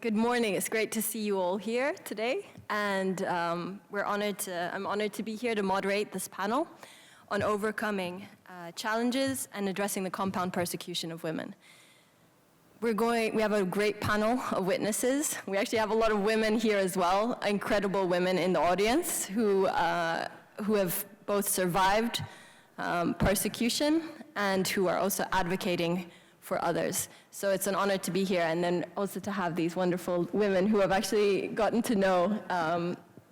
Good morning. It's great to see you all here today, and I'm honored to be here to moderate this panel on overcoming challenges and addressing the compound persecution of women. We have a great panel of witnesses. We actually have a lot of women here as well, incredible women in the audience who have both survived persecution and who are also advocating for others. So it's an honor to be here, and then also to have these wonderful women who I've actually gotten to know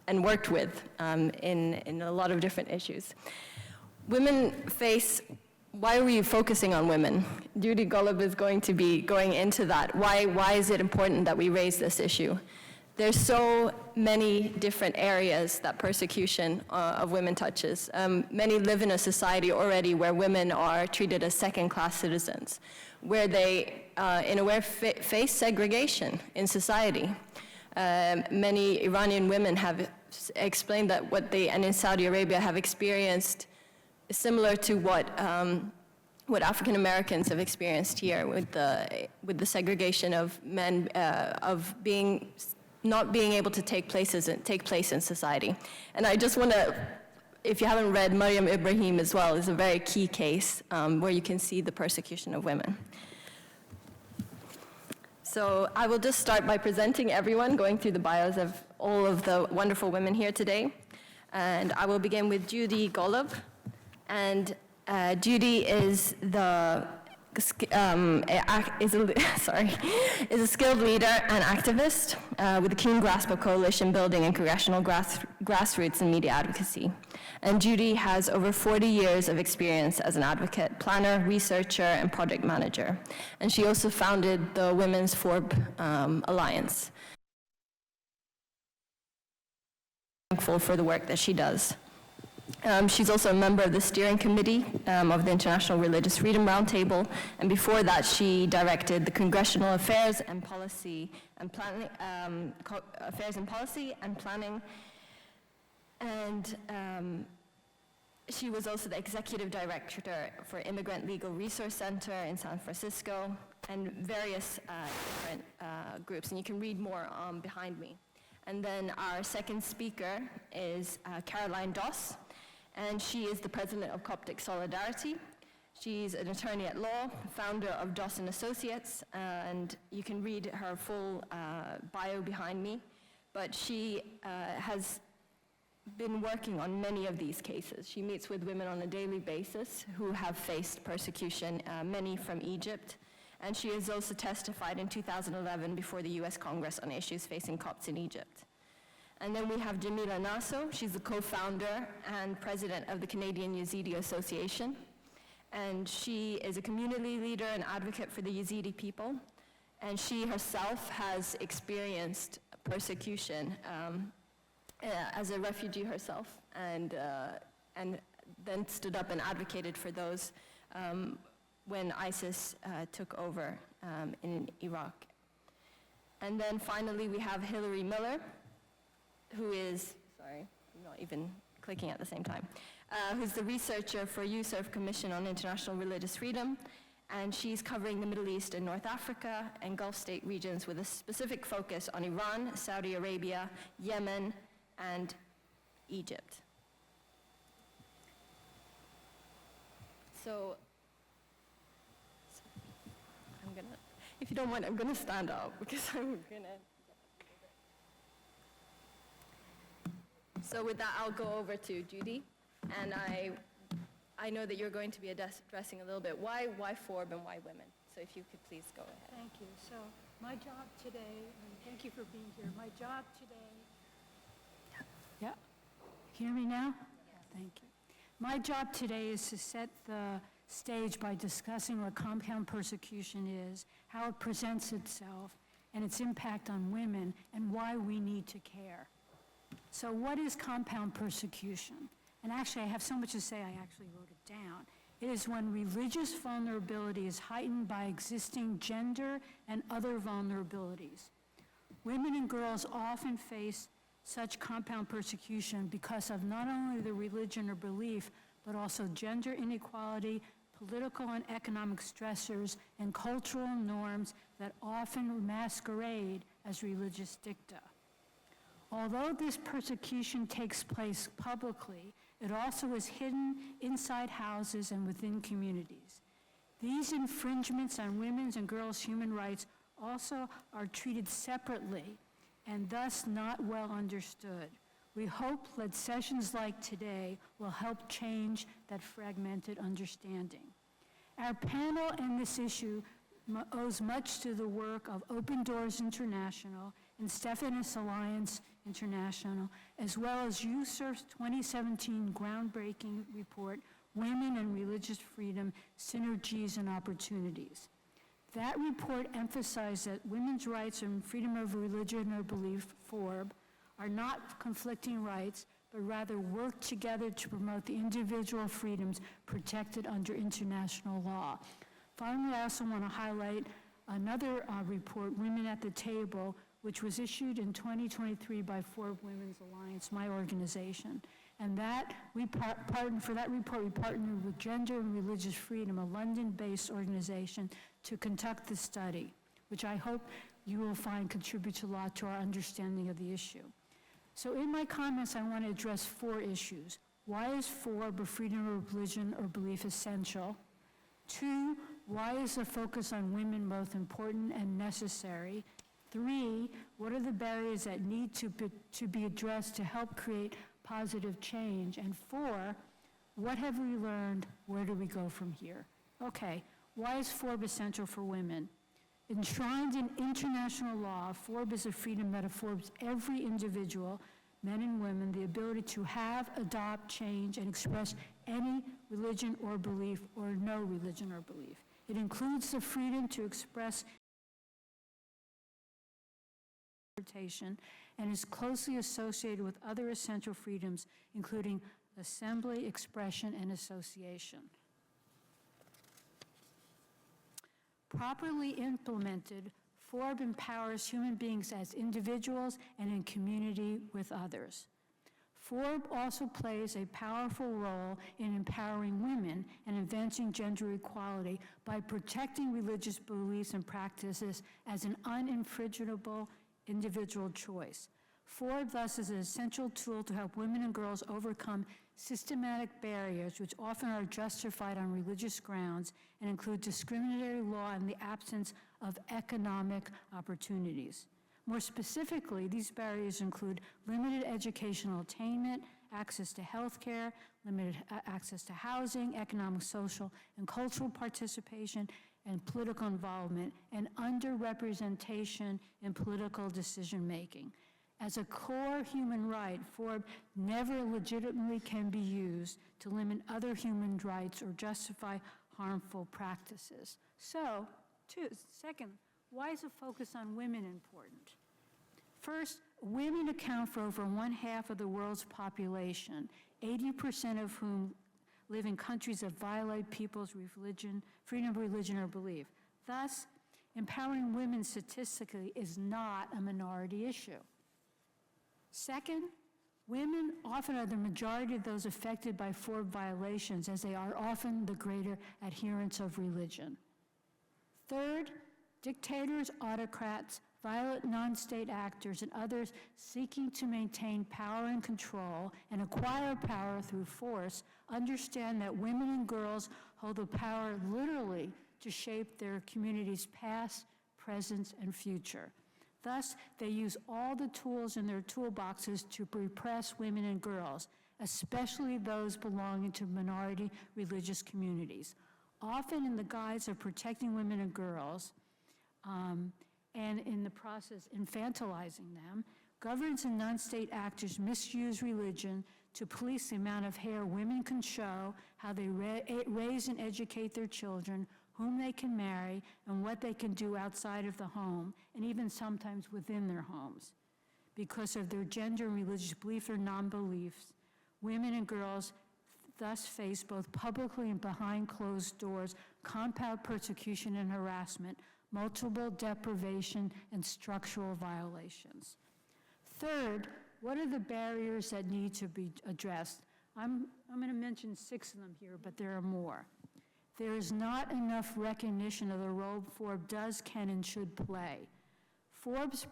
and worked with in a lot of different issues. Why are we focusing on women? Judy Golub is going to be going into that. Why is it important that we raise this issue? There's so many different areas that persecution of women touches. Many live in a society already where women are treated as second-class citizens, where they, in a way, face segregation in society. Many Iranian women have explained that and in Saudi Arabia have experienced similar to what African Americans have experienced here with the segregation of men, of not being able to take place in society. And I just want to, if you haven't read Maryam Ibrahim as well, is a very key case where you can see the persecution of women. So I will just start by presenting everyone, going through the bios of all of the wonderful women here today. And I will begin with Judy Golub. And Judy is is a skilled leader and activist with a keen grasp of coalition building and congressional grassroots and media advocacy. And Judy has over 40 years of experience as an advocate, planner, researcher, and project manager. And she also founded the Women's Forb Alliance. I'm thankful for the work that she does. She's also a member of the steering committee of the International Religious Freedom Roundtable, and before that she directed the Congressional Affairs and Policy and Planning, and she was also the executive director for Immigrant Legal Resource Center in San Francisco, and various different groups, and you can read more behind me. And then our second speaker is Caroline Doss, and she is the president of Coptic Solidarity. She's an attorney at law, founder of Doss & Associates, and you can read her full bio behind me. But she has been working on many of these cases. She meets with women on a daily basis who have faced persecution, many from Egypt. And she has also testified in 2011 before the US Congress on issues facing Copts in Egypt. And then we have Jamila Nasso. She's the co-founder and president of the Canadian Yazidi Association. And she is a community leader and advocate for the Yazidi people. And she herself has experienced persecution as a refugee herself, and then stood up and advocated for those when ISIS took over in Iraq. And then finally we have Hillary Miller, who is, sorry, I'm not even clicking at the same time, who's the researcher for USERF Commission on International Religious Freedom, and she's covering the Middle East and North Africa and Gulf state regions with a specific focus on Iran, Saudi Arabia, Yemen, and Egypt. So if you don't mind, I'm gonna stand up because I'm gonna. So with that, I'll go over to Judy, and I know that you're going to be addressing a little bit why Forb and why women. So if you could please go ahead. Thank you. So my job today, and thank you for being here. My job today. Yeah. Hear me now? Yeah. Thank you. My job today is to set the stage by discussing what compound persecution is, how it presents itself, and its impact on women, and why we need to care. So what is compound persecution? And actually, I have so much to say, I actually wrote it down. It is when religious vulnerability is heightened by existing gender and other vulnerabilities. Women and girls often face such compound persecution because of not only the religion or belief, but also gender inequality, political and economic stressors, and cultural norms that often masquerade as religious dicta. Although this persecution takes place publicly, it also is hidden inside houses and within communities. These infringements on women's and girls' human rights also are treated separately and thus not well understood. We hope that sessions like today will help change that fragmented understanding. Our panel on this issue owes much to the work of Open Doors International and Stephanus Alliance International, as well as USERF's 2017 groundbreaking report, Women and Religious Freedom, Synergies and Opportunities. That report emphasized that women's rights and freedom of religion or belief, FORB, are not conflicting rights, but rather work together to promote the individual freedoms protected under international law. Finally, I also want to highlight another report, Women at the Table, which was issued in 2023 by FORB Women's Alliance, my organization. And for that report, we partnered with Gender and Religious Freedom, a London-based organization, to conduct the study, which I hope you will find contributes a lot to our understanding of the issue. So in my comments, I want to address 4 issues. Why is FORB, or freedom of religion or belief, essential? 2, why is the focus on women both important and necessary? 3, what are the barriers that need to be addressed to help create positive change? And 4, what have we learned? Where do we go from here? Okay, why is FORB essential for women? Enshrined in international law, FORB is a freedom that affords every individual, men and women, the ability to have, adopt, change, and express any religion or belief or no religion or belief. It includes the freedom to express interpretation and is closely associated with other essential freedoms, including assembly, expression, and association. Properly implemented, FORB empowers human beings as individuals and in community with others. FORB also plays a powerful role in empowering women and advancing gender equality by protecting religious beliefs and practices as an uninfringible individual choice. FORB thus is an essential tool to help women and girls overcome systematic barriers which often are justified on religious grounds and include discriminatory law and the absence of economic opportunities. More specifically, these barriers include limited educational attainment, access to health care, limited access to housing, economic, social, and cultural participation, and political involvement, and underrepresentation in political decision-making. As a core human right, FORB never legitimately can be used to limit other human rights or justify harmful practices. So, second, why is a focus on women important? First, women account for over 1/2 of the world's population, 80% of whom live in countries that violate people's freedom of religion or belief. Thus, empowering women statistically is not a minority issue. Second, women often are the majority of those affected by FORB violations, as they are often the greater adherents of religion. Third, dictators, autocrats, violent non-state actors, and others seeking to maintain power and control and acquire power through force understand that women and girls hold the power literally to shape their community's past, present, and future. Thus, they use all the tools in their toolboxes to repress women and girls, especially those belonging to minority religious communities, often in the guise of protecting women and girls, and in the process infantilizing them. Governments and non-state actors misuse religion to police the amount of hair women can show, how they raise and educate their children, whom they can marry, and what they can do outside of the home, and even sometimes within their homes. Because of their gender and religious belief or non-beliefs, women and girls thus face both publicly and behind closed doors compound persecution and harassment, multiple deprivation, and structural violations. Third, what are the barriers that need to be addressed? I'm going to mention 6 of them here, but there are more. There is not enough recognition of the role FORB does, can, and should play. Forbes'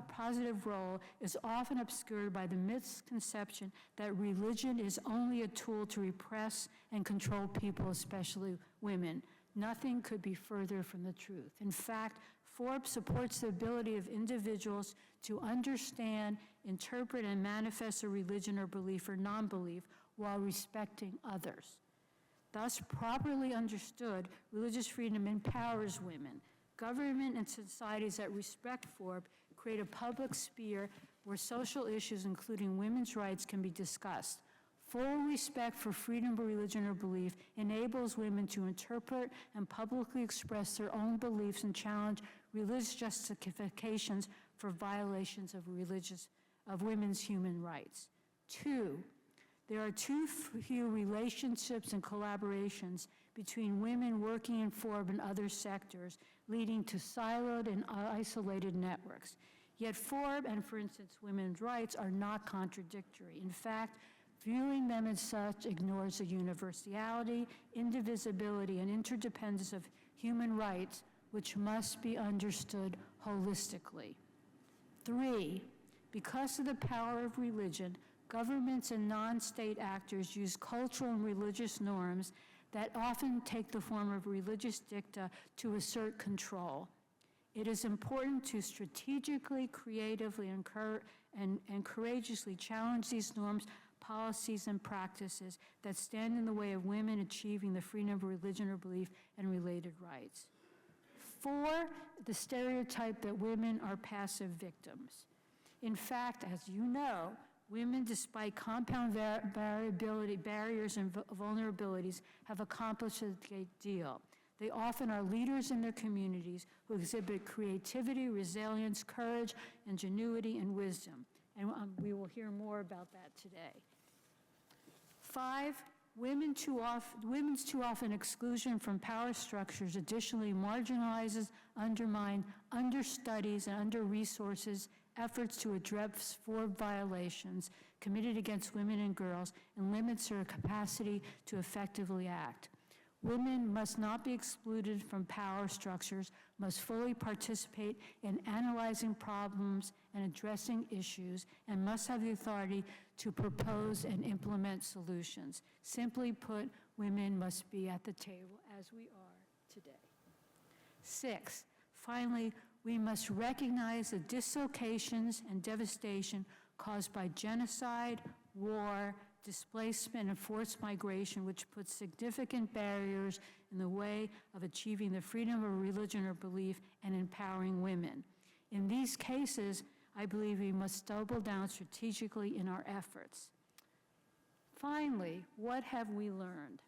positive role is often obscured by the misconception that religion is only a tool to repress and control people, especially women. Nothing could be further from the truth. In fact, Forbes supports the ability of individuals to understand, interpret, and manifest a religion or belief or non-belief while respecting others. Thus, properly understood, religious freedom empowers women. Government and societies that respect Forbes create a public sphere where social issues, including women's rights, can be discussed. Full respect for freedom of religion or belief enables women to interpret and publicly express their own beliefs and challenge religious justifications for violations of women's human rights. 2, there are too few relationships and collaborations between women working in Forbes and other sectors, leading to siloed and isolated networks. Yet Forbes and, for instance, women's rights are not contradictory. In fact, viewing them as such ignores the universality, indivisibility, and interdependence of human rights, which must be understood holistically. 3, because of the power of religion, governments and non-state actors use cultural and religious norms that often take the form of religious dicta to assert control. It is important to strategically, creatively, and courageously challenge these norms, policies, and practices that stand in the way of women achieving the freedom of religion or belief and related rights. 4, the stereotype that women are passive victims. In fact, as you know, women, despite compound barriers and vulnerabilities, have accomplished a great deal. They often are leaders in their communities who exhibit creativity, resilience, courage, ingenuity, and wisdom. And we will hear more about that today. 5, women's too often exclusion from power structures additionally marginalizes, undermines, understudies, and under-resources efforts to address Forbes violations committed against women and girls and limits their capacity to effectively act. Women must not be excluded from power structures, must fully participate in analyzing problems and addressing issues, and must have the authority to propose and implement solutions. Simply put, women must be at the table as we are today. 6, finally, we must recognize the dislocations and devastation caused by genocide, war, displacement, and forced migration, which puts significant barriers in the way of achieving the freedom of religion or belief and empowering women. In these cases, I believe we must double down strategically in our efforts. Finally, what have we learned?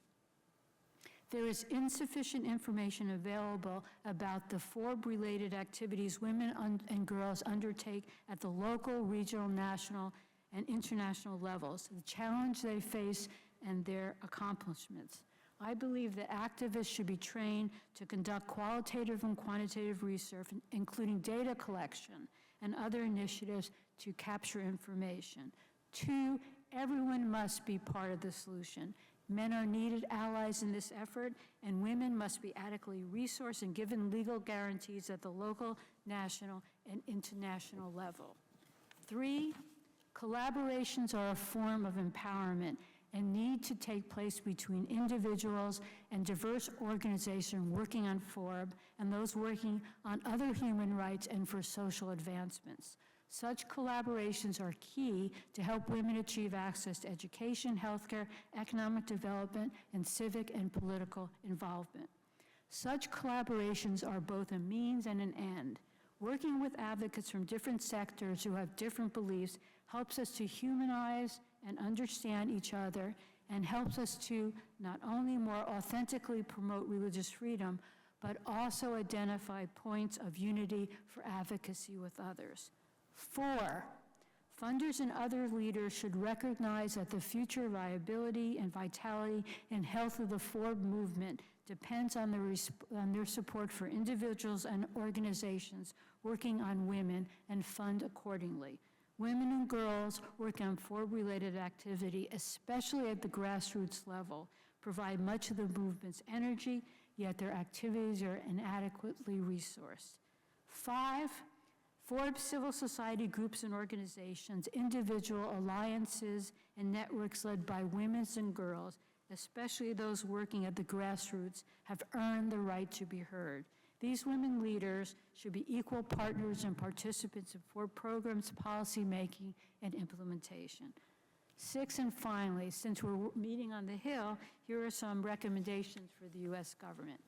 There is insufficient information available about the Forbes-related activities women and girls undertake at the local, regional, national, and international levels, the challenge they face, and their accomplishments. I believe that activists should be trained to conduct qualitative and quantitative research, including data collection and other initiatives to capture information. 2, everyone must be part of the solution. Men are needed allies in this effort, and women must be adequately resourced and given legal guarantees at the local, national, and international level. 3, collaborations are a form of empowerment and need to take place between individuals and diverse organizations working on Forbes and those working on other human rights and for social advancements. Such collaborations are key to help women achieve access to education, healthcare, economic development, and civic and political involvement. Such collaborations are both a means and an end. Working with advocates from different sectors who have different beliefs helps us to humanize and understand each other and helps us to not only more authentically promote religious freedom, but also identify points of unity for advocacy with others. 4, funders and other leaders should recognize that the future viability and vitality and health of the Forbes movement depends on their support for individuals and organizations working on women and fund accordingly. Women and girls working on Forbes-related activity, especially at the grassroots level, provide much of the movement's energy, yet their activities are inadequately resourced. 5, Forbes civil society groups and organizations, individual alliances, and networks led by women and girls, especially those working at the grassroots, have earned the right to be heard. These women leaders should be equal partners and participants in Forbes programs, policy making, and implementation. 6, and finally, since we're meeting on the Hill, here are some recommendations for the U.S. government.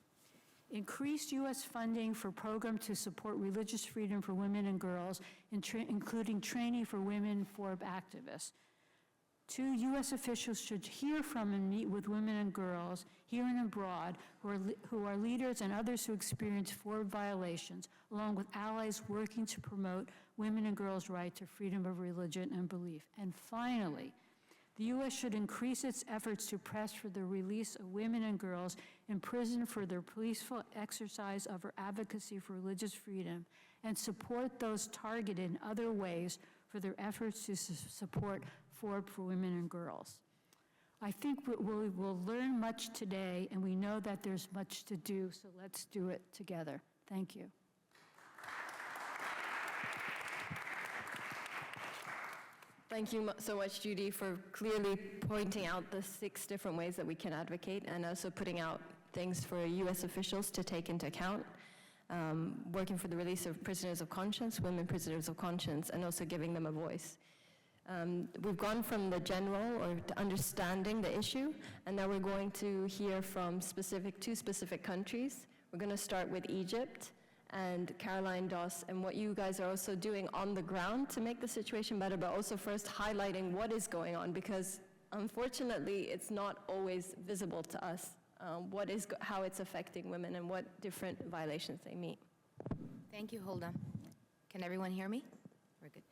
Increased U.S. funding for programs to support religious freedom for women and girls, including training for women Forbes activists. 2, U.S. officials should hear from and meet with women and girls here and abroad who are leaders and others who experience Forbes violations, along with allies working to promote women and girls' right to freedom of religion and belief. And finally, the U.S. should increase its efforts to press for the release of women and girls in prison for their peaceful exercise of their advocacy for religious freedom and support those targeted in other ways for their efforts to support Forbes for women and girls. I think we will learn much today, and we know that there's much to do, so let's do it together. Thank you. Thank you so much, Judy, for clearly pointing out the 6 different ways that we can advocate and also putting out things for U.S. officials to take into account, working for the release of prisoners of conscience, women prisoners of conscience, and also giving them a voice. We've gone from the general or to understanding the issue, and now we're going to hear from 2 specific countries. We're going to start with Egypt and Caroline Doss, and what you guys are also doing on the ground to make the situation better, but also first highlighting what is going on, because unfortunately it's not always visible to us, how it's affecting women and what different violations they meet. Thank you, Hulda. Can everyone hear me? We're good.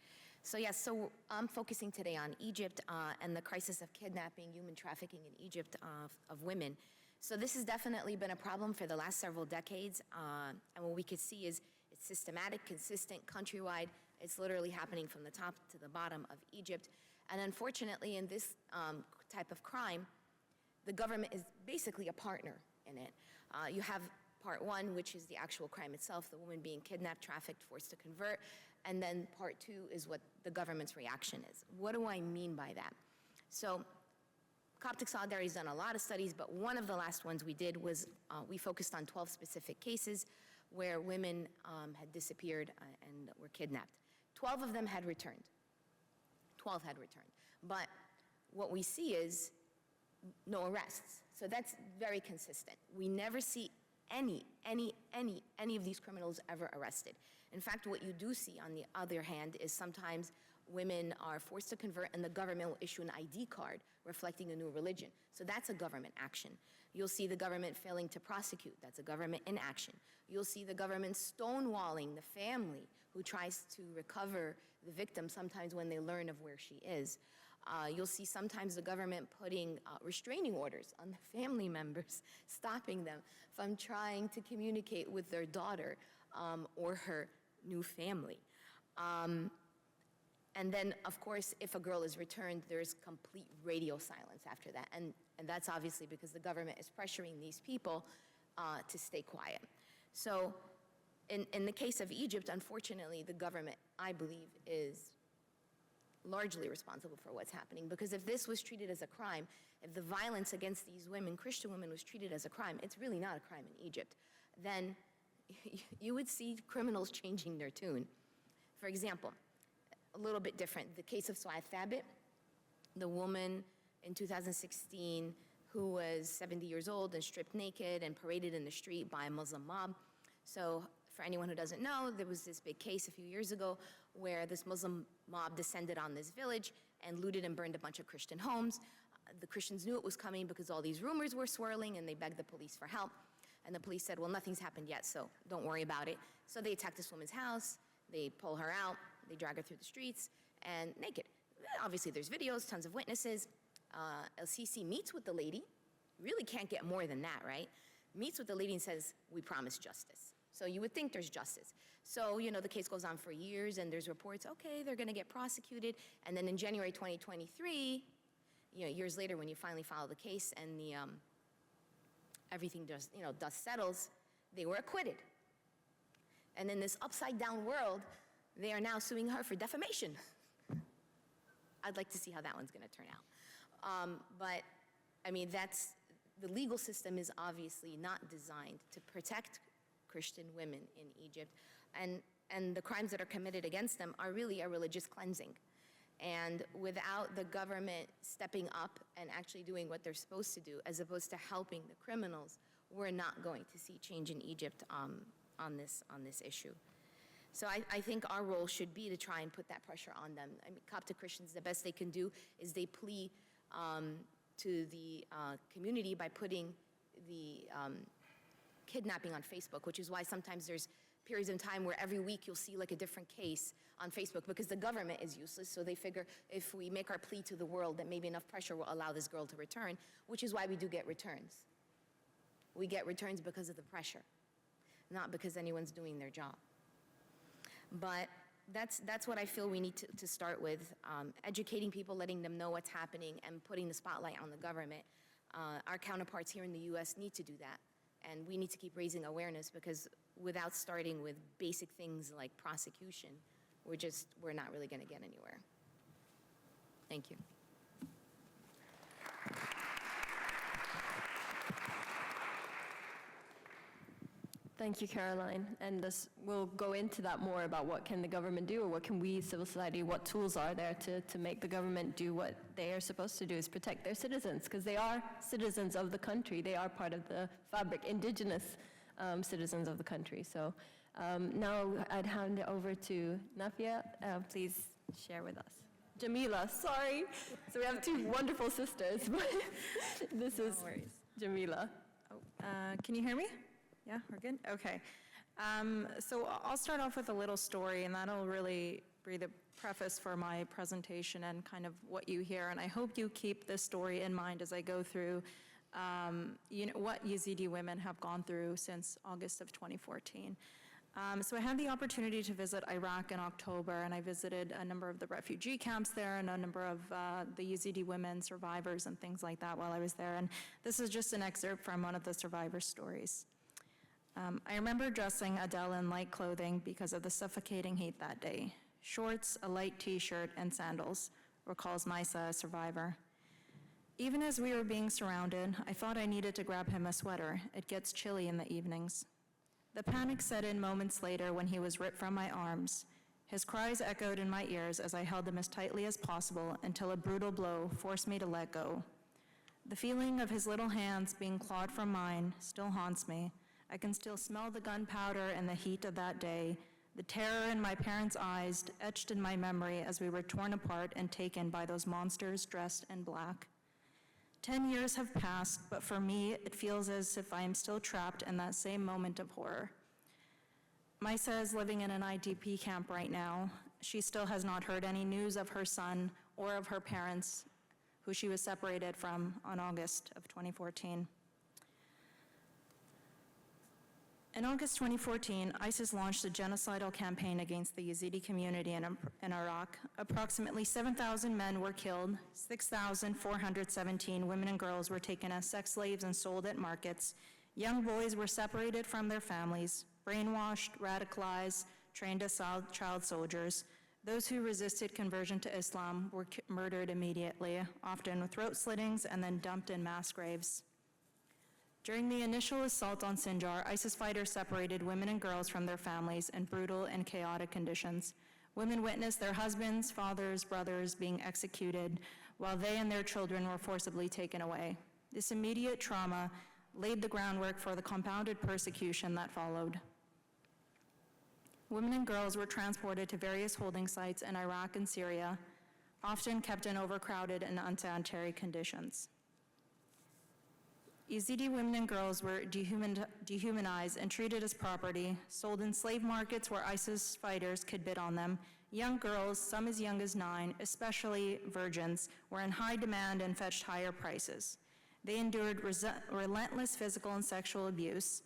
So yes, so I'm focusing today on Egypt and the crisis of kidnapping, human trafficking in Egypt of women. So this has definitely been a problem for the last several decades, and what we could see is it's systematic, consistent, countrywide. It's literally happening from the top to the bottom of Egypt. And unfortunately, in this type of crime, the government is basically a partner in it. You have part 1, which is the actual crime itself, the woman being kidnapped, trafficked, forced to convert, and then part 2 is what the government's reaction is. What do I mean by that? So Coptic Solidarity has done a lot of studies, but one of the last ones we did was we focused on 12 specific cases where women had disappeared and were kidnapped. 12 of them had returned. 12 had returned. But what we see is no arrests. So that's very consistent. We never see any of these criminals ever arrested. In fact, what you do see, on the other hand, is sometimes women are forced to convert and the government will issue an ID card reflecting a new religion. So that's a government action. You'll see the government failing to prosecute. That's a government inaction. You'll see the government stonewalling the family who tries to recover the victim sometimes when they learn of where she is. You'll see sometimes the government putting restraining orders on the family members, stopping them from trying to communicate with their daughter or her new family. And then, of course, if a girl is returned, there's complete radio silence after that. And that's obviously because the government is pressuring these people to stay quiet. So in the case of Egypt, unfortunately, the government, I believe, is largely responsible for what's happening. Because if this was treated as a crime, if the violence against these women, Christian women, was treated as a crime, it's really not a crime in Egypt, then you would see criminals changing their tune. For example, a little bit different, the case of Suad Thabit, the woman in 2016 who was 70 years old and stripped naked and paraded in the street by a Muslim mob. So for anyone who doesn't know, there was this big case a few years ago where this Muslim mob descended on this village and looted and burned a bunch of Christian homes. The Christians knew it was coming because all these rumors were swirling, and they begged the police for help. And the police said, well, nothing's happened yet, so don't worry about it. So they attacked this woman's house, they pull her out, they drag her through the streets, and naked. Obviously, there's videos, tons of witnesses. El-Sisi meets with the lady. Really can't get more than that, right? Meets with the lady and says, we promise justice. So you would think there's justice. So, you know, the case goes on for years, and there's reports, okay, they're gonna get prosecuted. And then in January 2023, you know, years later when you finally file the case and the, everything just, dust settles, they were acquitted. And in this upside down world, They are now suing her for defamation. I'd like to see how that one's going to turn out. But, I mean, the legal system is obviously not designed to protect Christian women in Egypt, and the crimes that are committed against them are really a religious cleansing. And without the government stepping up and actually doing what they're supposed to do, as opposed to helping the criminals, we're not going to see change in Egypt on this issue. So I think our role should be to try and put that pressure on them. I mean, Coptic Christians, the best they can do is they plea to the community by putting the kidnapping on Facebook, which is why sometimes there's periods of time where every week you'll see like a different case on Facebook, because the government is useless. So they figure if we make our plea to the world, that maybe enough pressure will allow this girl to return, which is why we do get returns. We get returns because of the pressure, not because anyone's doing their job. But that's what I feel we need to start with, educating people, letting them know what's happening, and putting the spotlight on the government. Our counterparts here in the US need to do that. And we need to keep raising awareness, because without starting with basic things like prosecution, we're not really going to get anywhere. Thank you. Thank you, Caroline. And we'll go into that more about what can the government do, or what can we, civil society, what tools are there to make the government do what they are supposed to do, is protect their citizens, because they are citizens of the country. They are part of the fabric, indigenous citizens of the country. So now I'd hand it over to Nafia. Please share with us. Jamila, sorry. So we have two wonderful sisters, but this is Jamila. Can you hear me? Yeah, we're good? Okay. So I'll start off with a little story, and that'll really be the preface for my presentation and kind of what you hear. And I hope you keep this story in mind as I go through what Yazidi women have gone through since August of 2014. So I had the opportunity to visit Iraq in October, and I visited a number of the refugee camps there and a number of the Yazidi women survivors and things like that while I was there. And this is just an excerpt from one of the survivors' stories. I remember dressing Adele in light clothing because of the suffocating heat that day. Shorts, a light t-shirt, and sandals, recalls Maisa, a survivor. Even as we were being surrounded, I thought I needed to grab him a sweater. It gets chilly in the evenings. The panic set in moments later when he was ripped from my arms. His cries echoed in my ears as I held him as tightly as possible until a brutal blow forced me to let go. The feeling of his little hands being clawed from mine still haunts me. I can still smell the gunpowder and the heat of that day, the terror in my parents' eyes etched in my memory as we were torn apart and taken by those monsters dressed in black. 10 years have passed, but for me, it feels as if I am still trapped in that same moment of horror. Maisa is living in an IDP camp right now. She still has not heard any news of her son or of her parents, who she was separated from on August of 2014. In August 2014, ISIS launched a genocidal campaign against the Yazidi community in Iraq. Approximately 7,000 men were killed, 6,417 women and girls were taken as sex slaves and sold at markets. Young boys were separated from their families, brainwashed, radicalized, trained as child soldiers. Those who resisted conversion to Islam were murdered immediately, often with throat slittings and then dumped in mass graves. During the initial assault on Sinjar, ISIS fighters separated women and girls from their families in brutal and chaotic conditions. Women witnessed their husbands, fathers, brothers being executed, while they and their children were forcibly taken away. This immediate trauma laid the groundwork for the compounded persecution that followed. Women and girls were transported to various holding sites in Iraq and Syria, often kept in overcrowded and unsanitary conditions. Yazidi women and girls were dehumanized and treated as property, sold in slave markets where ISIS fighters could bid on them. Young girls, some as young as 9, especially virgins, were in high demand and fetched higher prices. They endured relentless physical and sexual abuse.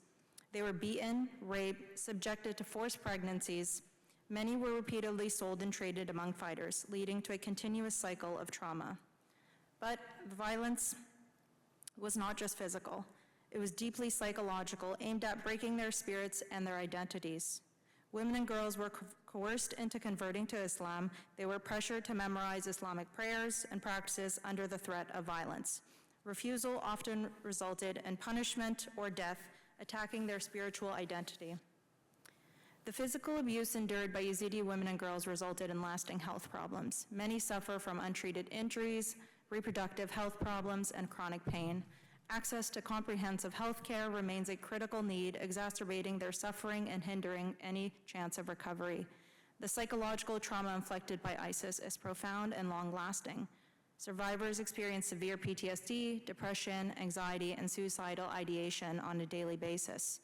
They were beaten, raped, subjected to forced pregnancies. Many were repeatedly sold and traded among fighters, leading to a continuous cycle of trauma. But the violence was not just physical. It was deeply psychological, aimed at breaking their spirits and their identities. Women and girls were Coerced into converting to Islam, they were pressured to memorize Islamic prayers and practices under the threat of violence. Refusal often resulted in punishment or death, attacking their spiritual identity. The physical abuse endured by Yazidi women and girls resulted in lasting health problems. Many suffer from untreated injuries, reproductive health problems, and chronic pain. Access to comprehensive health care remains a critical need, exacerbating their suffering and hindering any chance of recovery. The psychological trauma inflicted by ISIS is profound and long-lasting. Survivors experience severe PTSD, depression, anxiety, and suicidal ideation on a daily basis.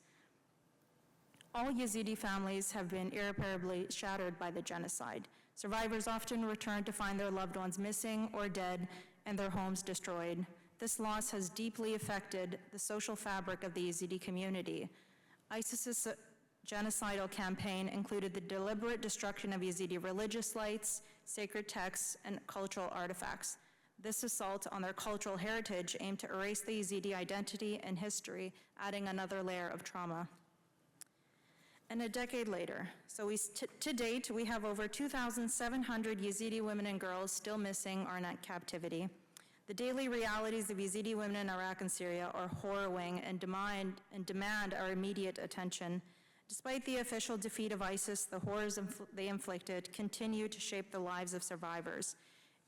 All Yazidi families have been irreparably shattered by the genocide. Survivors often return to find their loved ones missing or dead and their homes destroyed. This loss has deeply affected the social fabric of the Yazidi community. ISIS's genocidal campaign included the deliberate destruction of Yazidi religious sites, sacred texts, and cultural artifacts. This assault on their cultural heritage aimed to erase the Yazidi identity and history, adding another layer of trauma. And a decade later, to date, we have over 2,700 Yazidi women and girls still missing or in captivity. The daily realities of Yazidi women in Iraq and Syria are harrowing and demand our immediate attention. Despite the official defeat of ISIS, the horrors they inflicted continue to shape the lives of survivors.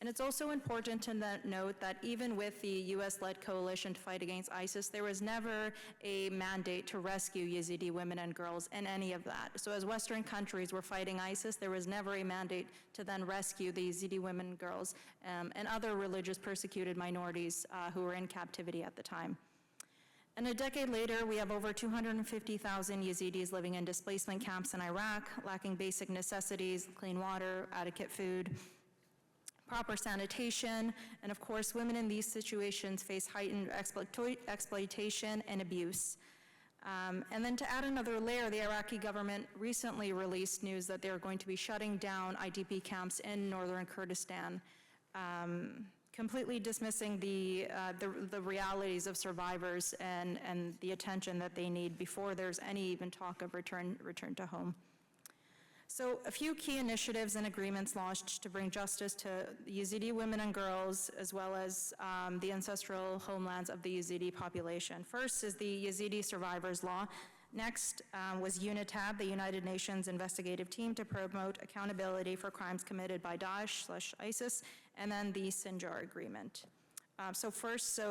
And it's also important to note that even with the US-led coalition to fight against ISIS, there was never a mandate to rescue Yazidi women and girls in any of that. So as Western countries were fighting ISIS, there was never a mandate to then rescue the Yazidi women and girls and other religious persecuted minorities who were in captivity at the time. And a decade later, we have over 250,000 Yazidis living in displacement camps in Iraq, lacking basic necessities, clean water, adequate food, proper sanitation, and of course, women in these situations face heightened exploitation and abuse. And then to add another layer, the Iraqi government recently released news that they're going to be shutting down IDP camps in northern Kurdistan, completely dismissing the realities of survivors and the attention that they need before there's any even talk of return to home. So a few key initiatives and agreements launched to bring justice to Yazidi women and girls, as well as the ancestral homelands of the Yazidi population. First is the Yazidi Survivors Law. Next was UNITAD, the United Nations investigative team to promote accountability for crimes committed by Daesh/ISIS, and then the Sinjar Agreement. So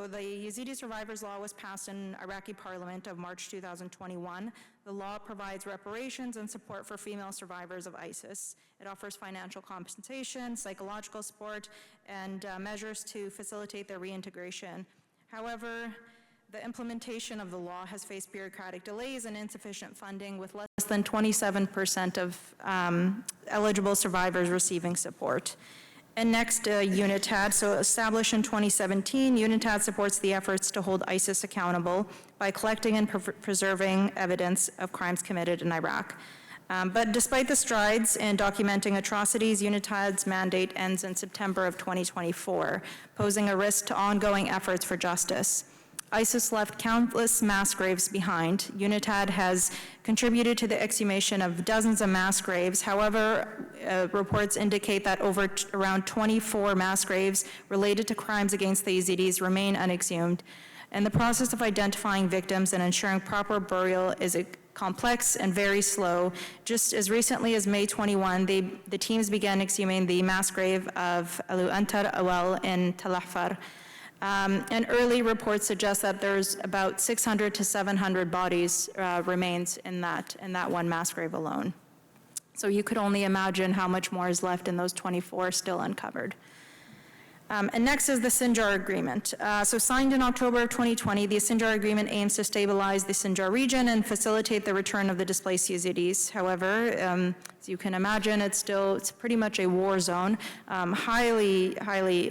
the Yazidi Survivors Law was passed in Iraqi Parliament of March 2021. The law provides reparations and support for female survivors of ISIS. It offers financial compensation, psychological support, and measures to facilitate their reintegration. However, the implementation of the law has faced bureaucratic delays and insufficient funding, with less than 27% of eligible survivors receiving support. And next, UNITAD. So established in 2017, UNITAD supports the efforts to hold ISIS accountable by collecting and preserving evidence of crimes committed in Iraq. But despite the strides in documenting atrocities, UNITAD's mandate ends in September of 2024, posing a risk to ongoing efforts for justice. ISIS left countless mass graves behind. UNITAD has contributed to the exhumation of dozens of mass graves. However, reports indicate that around 24 mass graves related to crimes against the Yazidis remain unexhumed. And the process of identifying victims and ensuring proper burial is complex and very slow. Just as recently as May 21, the teams began exhuming the mass grave of Alu Antar Awal in Tal Afar. And early reports suggest that there's about 600 to 700 bodies remains in that one mass grave alone. So you could only imagine how much more is left in those 24 still uncovered. And next is the Sinjar Agreement. So signed in October of 2020, the Sinjar Agreement aims to stabilize the Sinjar region and facilitate the return of the displaced Yazidis. However, as you can imagine, it's pretty much a war zone, highly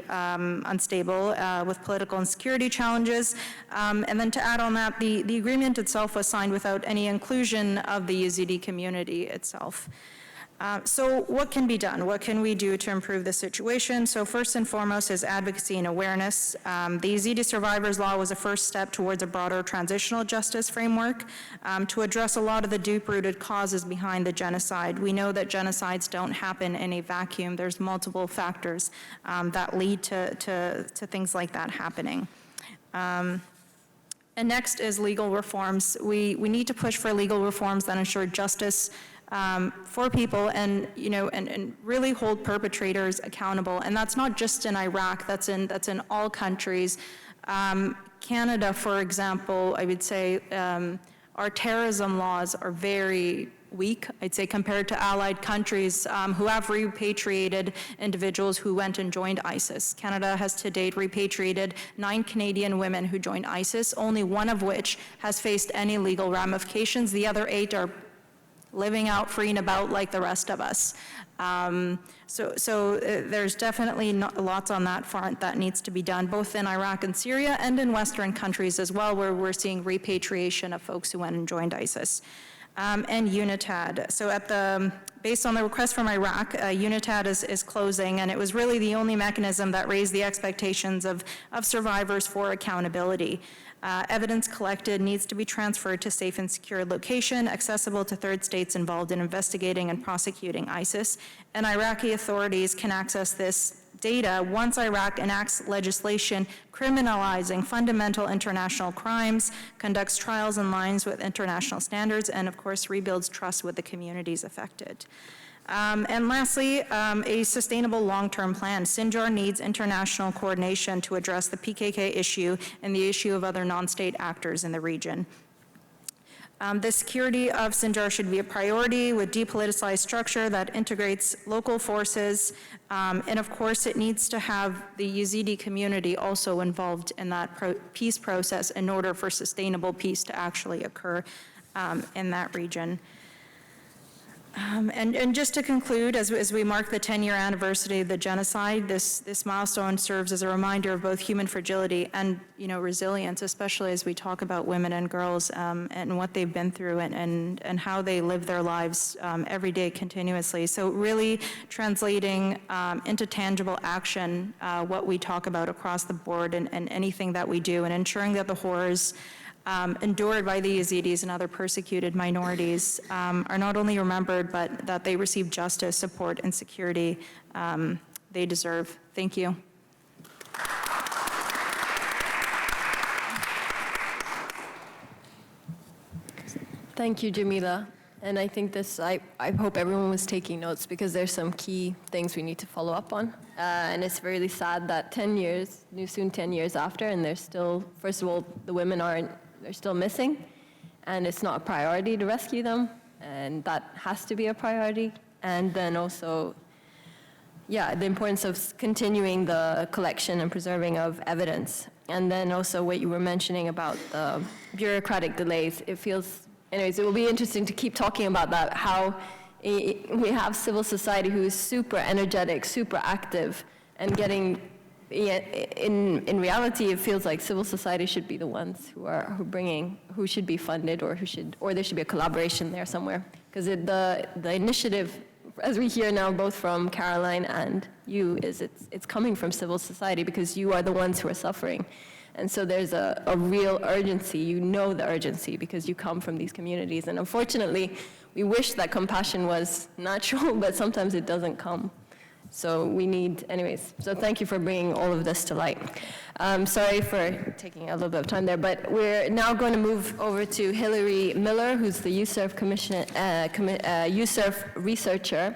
unstable with political and security challenges. And then to add on that, the agreement itself was signed without any inclusion of the Yazidi community itself. So what can be done? What can we do to improve the situation? So first and foremost is advocacy and awareness. The Yazidi Survivors Law was a first step towards a broader transitional justice framework to address a lot of the deep-rooted causes behind the genocide. We know that genocides don't happen in a vacuum. There's multiple factors that lead to things like that happening. And next is legal reforms. We need to push for legal reforms that ensure justice for people and, and really hold perpetrators accountable. And that's not just in Iraq, that's in all countries. Canada, for example, I would say our terrorism laws are very weak, I'd say, compared to allied countries who have repatriated individuals who went and joined ISIS. Canada has to date repatriated 9 Canadian women who joined ISIS, only one of which has faced any legal ramifications. The other 8 are living out, free and about like the rest of us. So there's definitely lots on that front that needs to be done, both in Iraq and Syria and in Western countries as well, where we're seeing repatriation of folks who went and joined ISIS. And UNITAD. So based on the request from Iraq, UNITAD is closing, and it was really the only mechanism that raised the expectations of survivors for accountability. Evidence collected needs to be transferred to safe and secure location, accessible to third states involved in investigating and prosecuting ISIS, and Iraqi authorities can access this data once Iraq enacts legislation criminalizing fundamental international crimes, conducts trials in line with international standards, and of course rebuilds trust with the communities affected. And lastly, a sustainable long-term plan. Sinjar needs international coordination to address the PKK issue and the issue of other non-state actors in the region. The security of Sinjar should be a priority with depoliticized structure that integrates local forces, and of course it needs to have the Yazidi community also involved in that peace process in order for sustainable peace to actually occur in that region. And just to conclude, as we mark the 10-year anniversary of the genocide, this milestone serves as a reminder of both human fragility and resilience, especially as we talk about women and girls and what they've been through and how they live their lives every day continuously. So really translating into tangible action what we talk about across the board and anything that we do, and ensuring that the horrors endured by the Yazidis and other persecuted minorities are not only remembered, but that they receive justice, support, and security they deserve. Thank you. Thank you, Jamila. And I think I hope everyone was taking notes, because there's some key things we need to follow up on. And it's really sad that 10 years, soon 10 years after, and there's still, first of all, the women they're still missing, and it's not a priority to rescue them, and that has to be a priority. And then also, the importance of continuing the collection and preserving of evidence. And then also what you were mentioning about the bureaucratic delays, anyways, it will be interesting to keep talking about that, how we have civil society who is super energetic, super active, and getting, in reality, it feels like civil society should be the ones who should be funded, or there should be a collaboration there somewhere. Because the initiative, as we hear now, both from Caroline and you, it's coming from civil society, because you are the ones who are suffering. And so there's a real urgency, the urgency, because you come from these communities. And unfortunately, we wish that compassion was natural, but sometimes it doesn't come. So so thank you for bringing all of this to light. Sorry for taking a little bit of time there, but we're now going to move over to Hilary Miller, who's the USURF USURF researcher.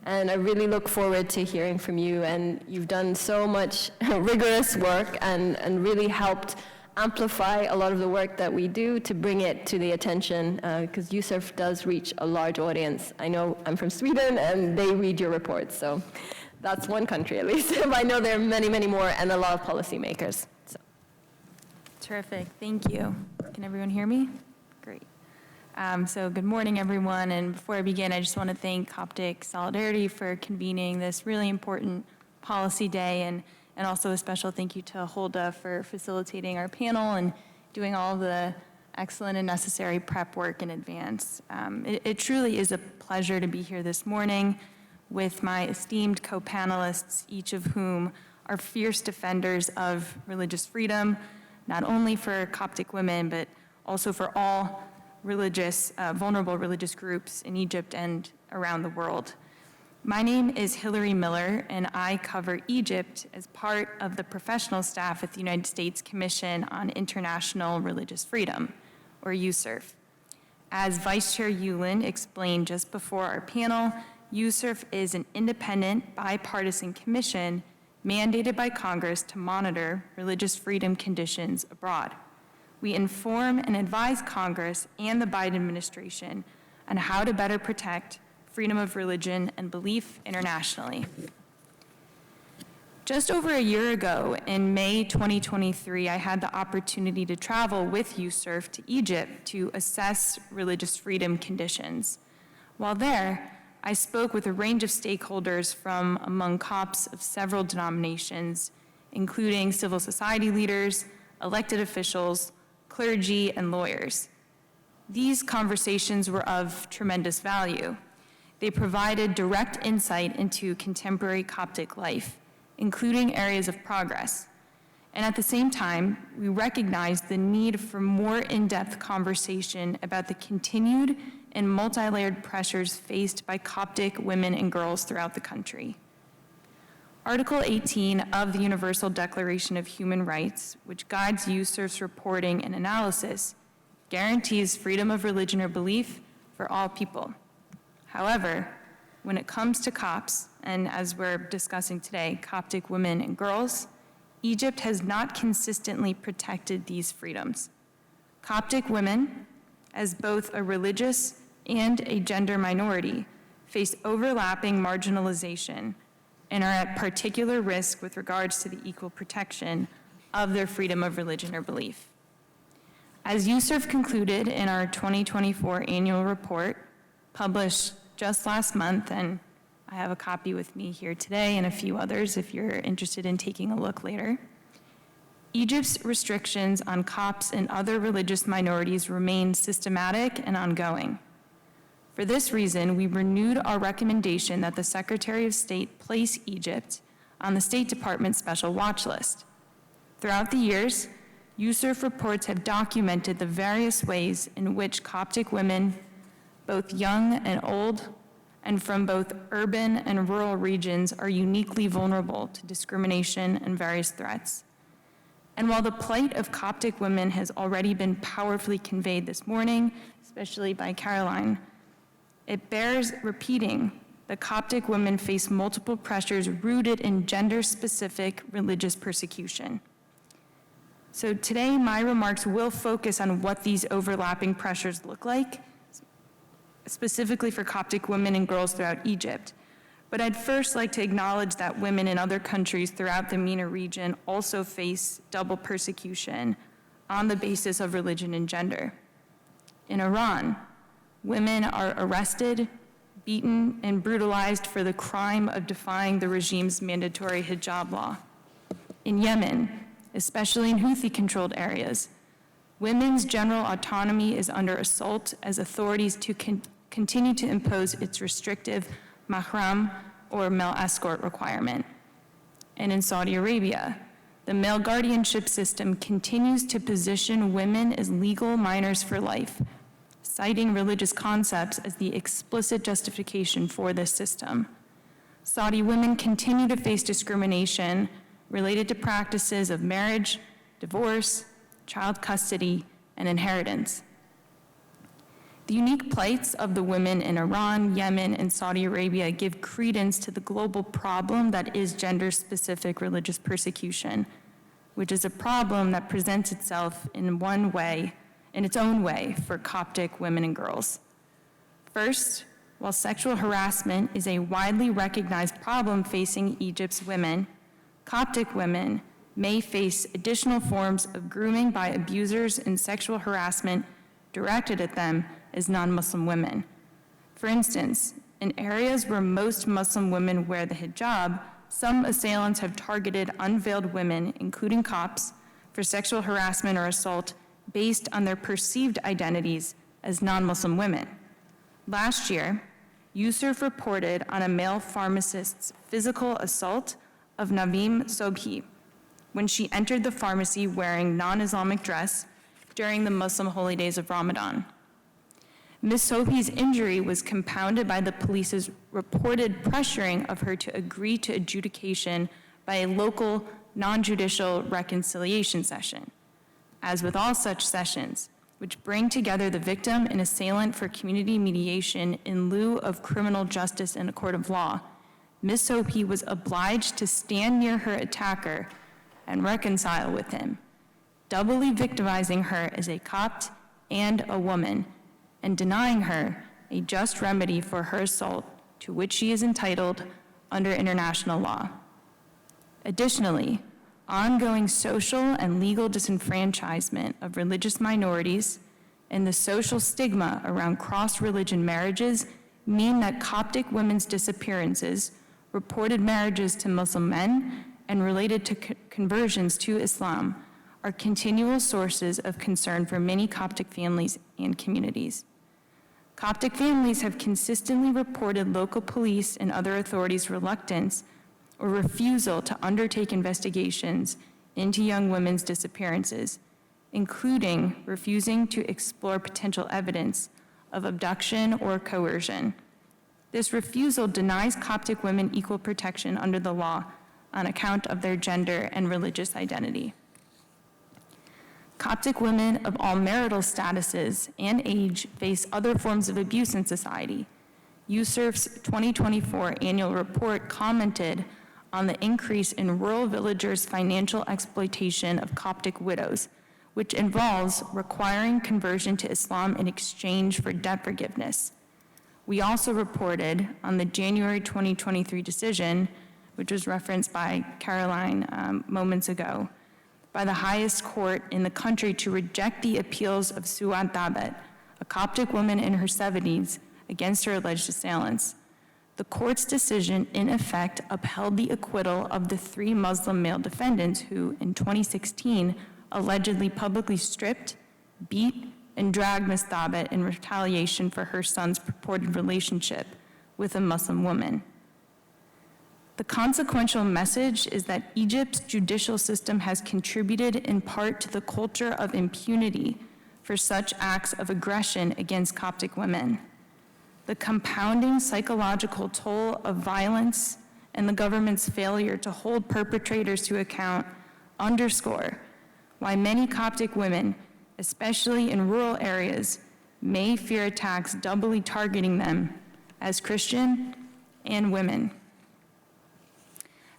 And I really look forward to hearing from you. And you've done so much rigorous work and really helped amplify a lot of the work that we do to bring it to the attention, because USURF does reach a large audience. I know I'm from Sweden, and they read your reports, so that's one country at least. I know there are many, many more, and a lot of policymakers. So. Terrific, thank you. Can everyone hear me? Great. So good morning, everyone, and before I begin, I just want to thank Coptic Solidarity for convening this really important policy day, and also a special thank you to Hulda for facilitating our panel and doing all the excellent and necessary prep work in advance. It truly is a pleasure to be here this morning with my esteemed co-panelists, each of whom are fierce defenders of religious freedom, not only for Coptic women, but also for all vulnerable religious groups in Egypt and around the world. My name is Hillary Miller, and I cover Egypt as part of the professional staff at the United States Commission on International Religious Freedom, or USCIRF. As Vice Chair Yulin explained just before our panel, USCIRF is an independent, bipartisan commission mandated by Congress to monitor religious freedom conditions abroad. We inform and advise Congress and the Biden administration on how to better protect freedom of religion and belief internationally. Just over a year ago, in May 2023, I had the opportunity to travel with USCIRF to Egypt to assess religious freedom conditions. While there, I spoke with a range of stakeholders from among Copts of several denominations, including civil society leaders, elected officials, clergy, and lawyers. These conversations were of tremendous value. They provided direct insight into contemporary Coptic life, including areas of progress. And at the same time, we recognized the need for more in-depth conversation about the continued and multi-layered pressures faced by Coptic women and girls throughout the country. Article 18 of the Universal Declaration of Human Rights, which guides USCIRF's reporting and analysis, guarantees freedom of religion or belief for all people. However, when it comes to Copts, and as we're discussing today, Coptic women and girls, Egypt has not consistently protected these freedoms. Coptic women, as both a religious and a gender minority, face overlapping marginalization and are at particular risk with regards to the equal protection of their freedom of religion or belief. As USCIRF concluded in our 2024 annual report, published just last month, and I have a copy with me here today and a few others if you're interested in taking a look later, Egypt's restrictions on Copts and other religious minorities remain systematic and ongoing. For this reason, we renewed our recommendation that the Secretary of State place Egypt on the State Department's special watch list. Throughout the years, USCIRF reports have documented the various ways in which Coptic women, both young and old, and from both urban and rural regions, are uniquely vulnerable to discrimination and various threats. And while the plight of Coptic women has already been powerfully conveyed this morning, especially by Caroline, it bears repeating that Coptic women face multiple pressures rooted in gender-specific religious persecution. So today, my remarks will focus on what these overlapping pressures look like, specifically for Coptic women and girls throughout Egypt. But I'd first like to acknowledge that women in other countries throughout the MENA region also face double persecution on the basis of religion and gender. In Iran, women are arrested, beaten, and brutalized for the crime of defying the regime's mandatory hijab law. In Yemen, especially in Houthi-controlled areas, women's general autonomy is under assault as authorities continue to impose its restrictive mahram, or male escort requirement. And in Saudi Arabia, the male guardianship system continues to position women as legal minors for life, citing religious concepts as the explicit justification for this system. Saudi women continue to face discrimination related to practices of marriage, divorce, child custody, and inheritance. The unique plights of the women in Iran, Yemen, and Saudi Arabia give credence to the global problem that is gender-specific religious persecution, which is a problem that presents itself in its own way for Coptic women and girls. First, while sexual harassment is a widely recognized problem facing Egypt's women, Coptic women may face additional forms of grooming by abusers and sexual harassment directed at them as non-Muslim women. For instance, in areas where most Muslim women wear the hijab, some assailants have targeted unveiled women, including Copts, for sexual harassment or assault based on their perceived identities as non-Muslim women. Last year, Yusuf reported on a male pharmacist's physical assault of Naveem Sobhi when she entered the pharmacy wearing non-Islamic dress during the Muslim holy days of Ramadan. Ms. Sobhi's injury was compounded by the police's reported pressuring of her to agree to adjudication by a local non-judicial reconciliation session. As with all such sessions, which bring together the victim and assailant for community mediation in lieu of criminal justice in a court of law, Ms. Sobhi was obliged to stand near her attacker and reconcile with him, doubly victimizing her as a Copt and a woman, and denying her a just remedy for her assault to which she is entitled under international law. Additionally, ongoing social and legal disenfranchisement of religious minorities and the social stigma around cross-religion marriages mean that Coptic women's disappearances, reported marriages to Muslim men, and related to conversions to Islam are continual sources of concern for many Coptic families and communities. Coptic families have consistently reported local police and other authorities' reluctance or refusal to undertake investigations into young women's disappearances, including refusing to explore potential evidence of abduction or coercion. This refusal denies Coptic women equal protection under the law on account of their gender and religious identity. Coptic women of all marital statuses and age face other forms of abuse in society. Yusuf's 2024 annual report commented on the increase in rural villagers' financial exploitation of Coptic widows, which involves requiring conversion to Islam in exchange for debt forgiveness. We also reported on the January 2023 decision, which was referenced by Caroline moments ago, by the highest court in the country to reject the appeals of Suad Dabet, a Coptic woman in her 70s, against her alleged assailants. The court's decision, in effect, upheld the acquittal of the 3 Muslim male defendants who, in 2016, allegedly publicly stripped, beat, and dragged Ms. Dabet in retaliation for her son's purported relationship with a Muslim woman. The consequential message is that Egypt's judicial system has contributed in part to the culture of impunity for such acts of aggression against Coptic women. The compounding psychological toll of violence and the government's failure to hold perpetrators to account underscore why many Coptic women, especially in rural areas, may fear attacks doubly targeting them as Christian and women.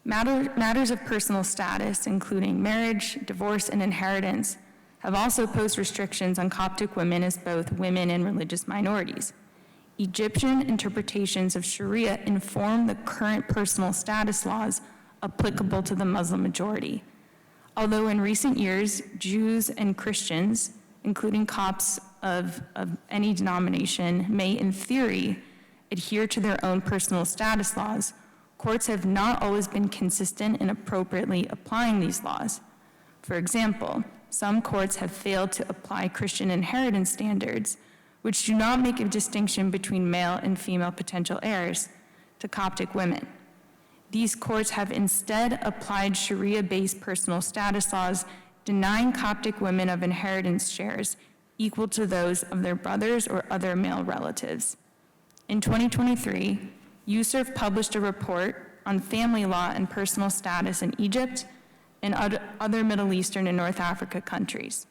Matters of personal status, including marriage, divorce, and inheritance, have also posed restrictions on Coptic women as both women and religious minorities. Egyptian interpretations of Sharia inform the current personal status laws applicable to the Muslim majority. Although in recent years, Jews and Christians, including Copts of any denomination, may in theory adhere to their own personal status laws, courts have not always been consistent in appropriately applying these laws. For example, some courts have failed to apply Christian inheritance standards, which do not make a distinction between male and female potential heirs, to Coptic women. These courts have instead applied Sharia-based personal status laws, denying Coptic women of inheritance shares equal to those of their brothers or other male relatives. In 2023, Yusuf published a report on family law and personal status in Egypt and other Middle Eastern and North Africa countries.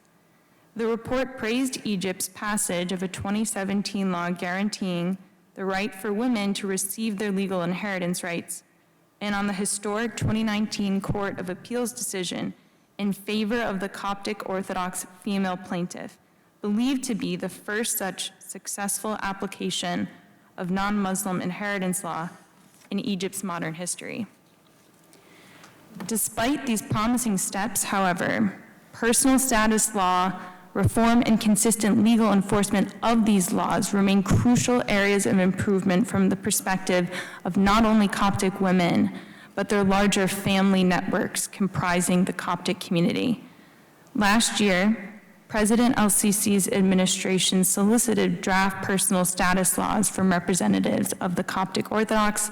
The report praised Egypt's passage of a 2017 law guaranteeing the right for women to receive their legal inheritance rights, and on the historic 2019 Court of Appeals decision in favor of the Coptic Orthodox female plaintiff, believed to be the first such successful application of non-Muslim inheritance law in Egypt's modern history. Despite these promising steps, however, personal status law, reform, and consistent legal enforcement of these laws remain crucial areas of improvement from the perspective of not only Coptic women, but their larger family networks comprising the Coptic community. Last year, President el-Sisi's administration solicited draft personal status laws from representatives of the Coptic Orthodox,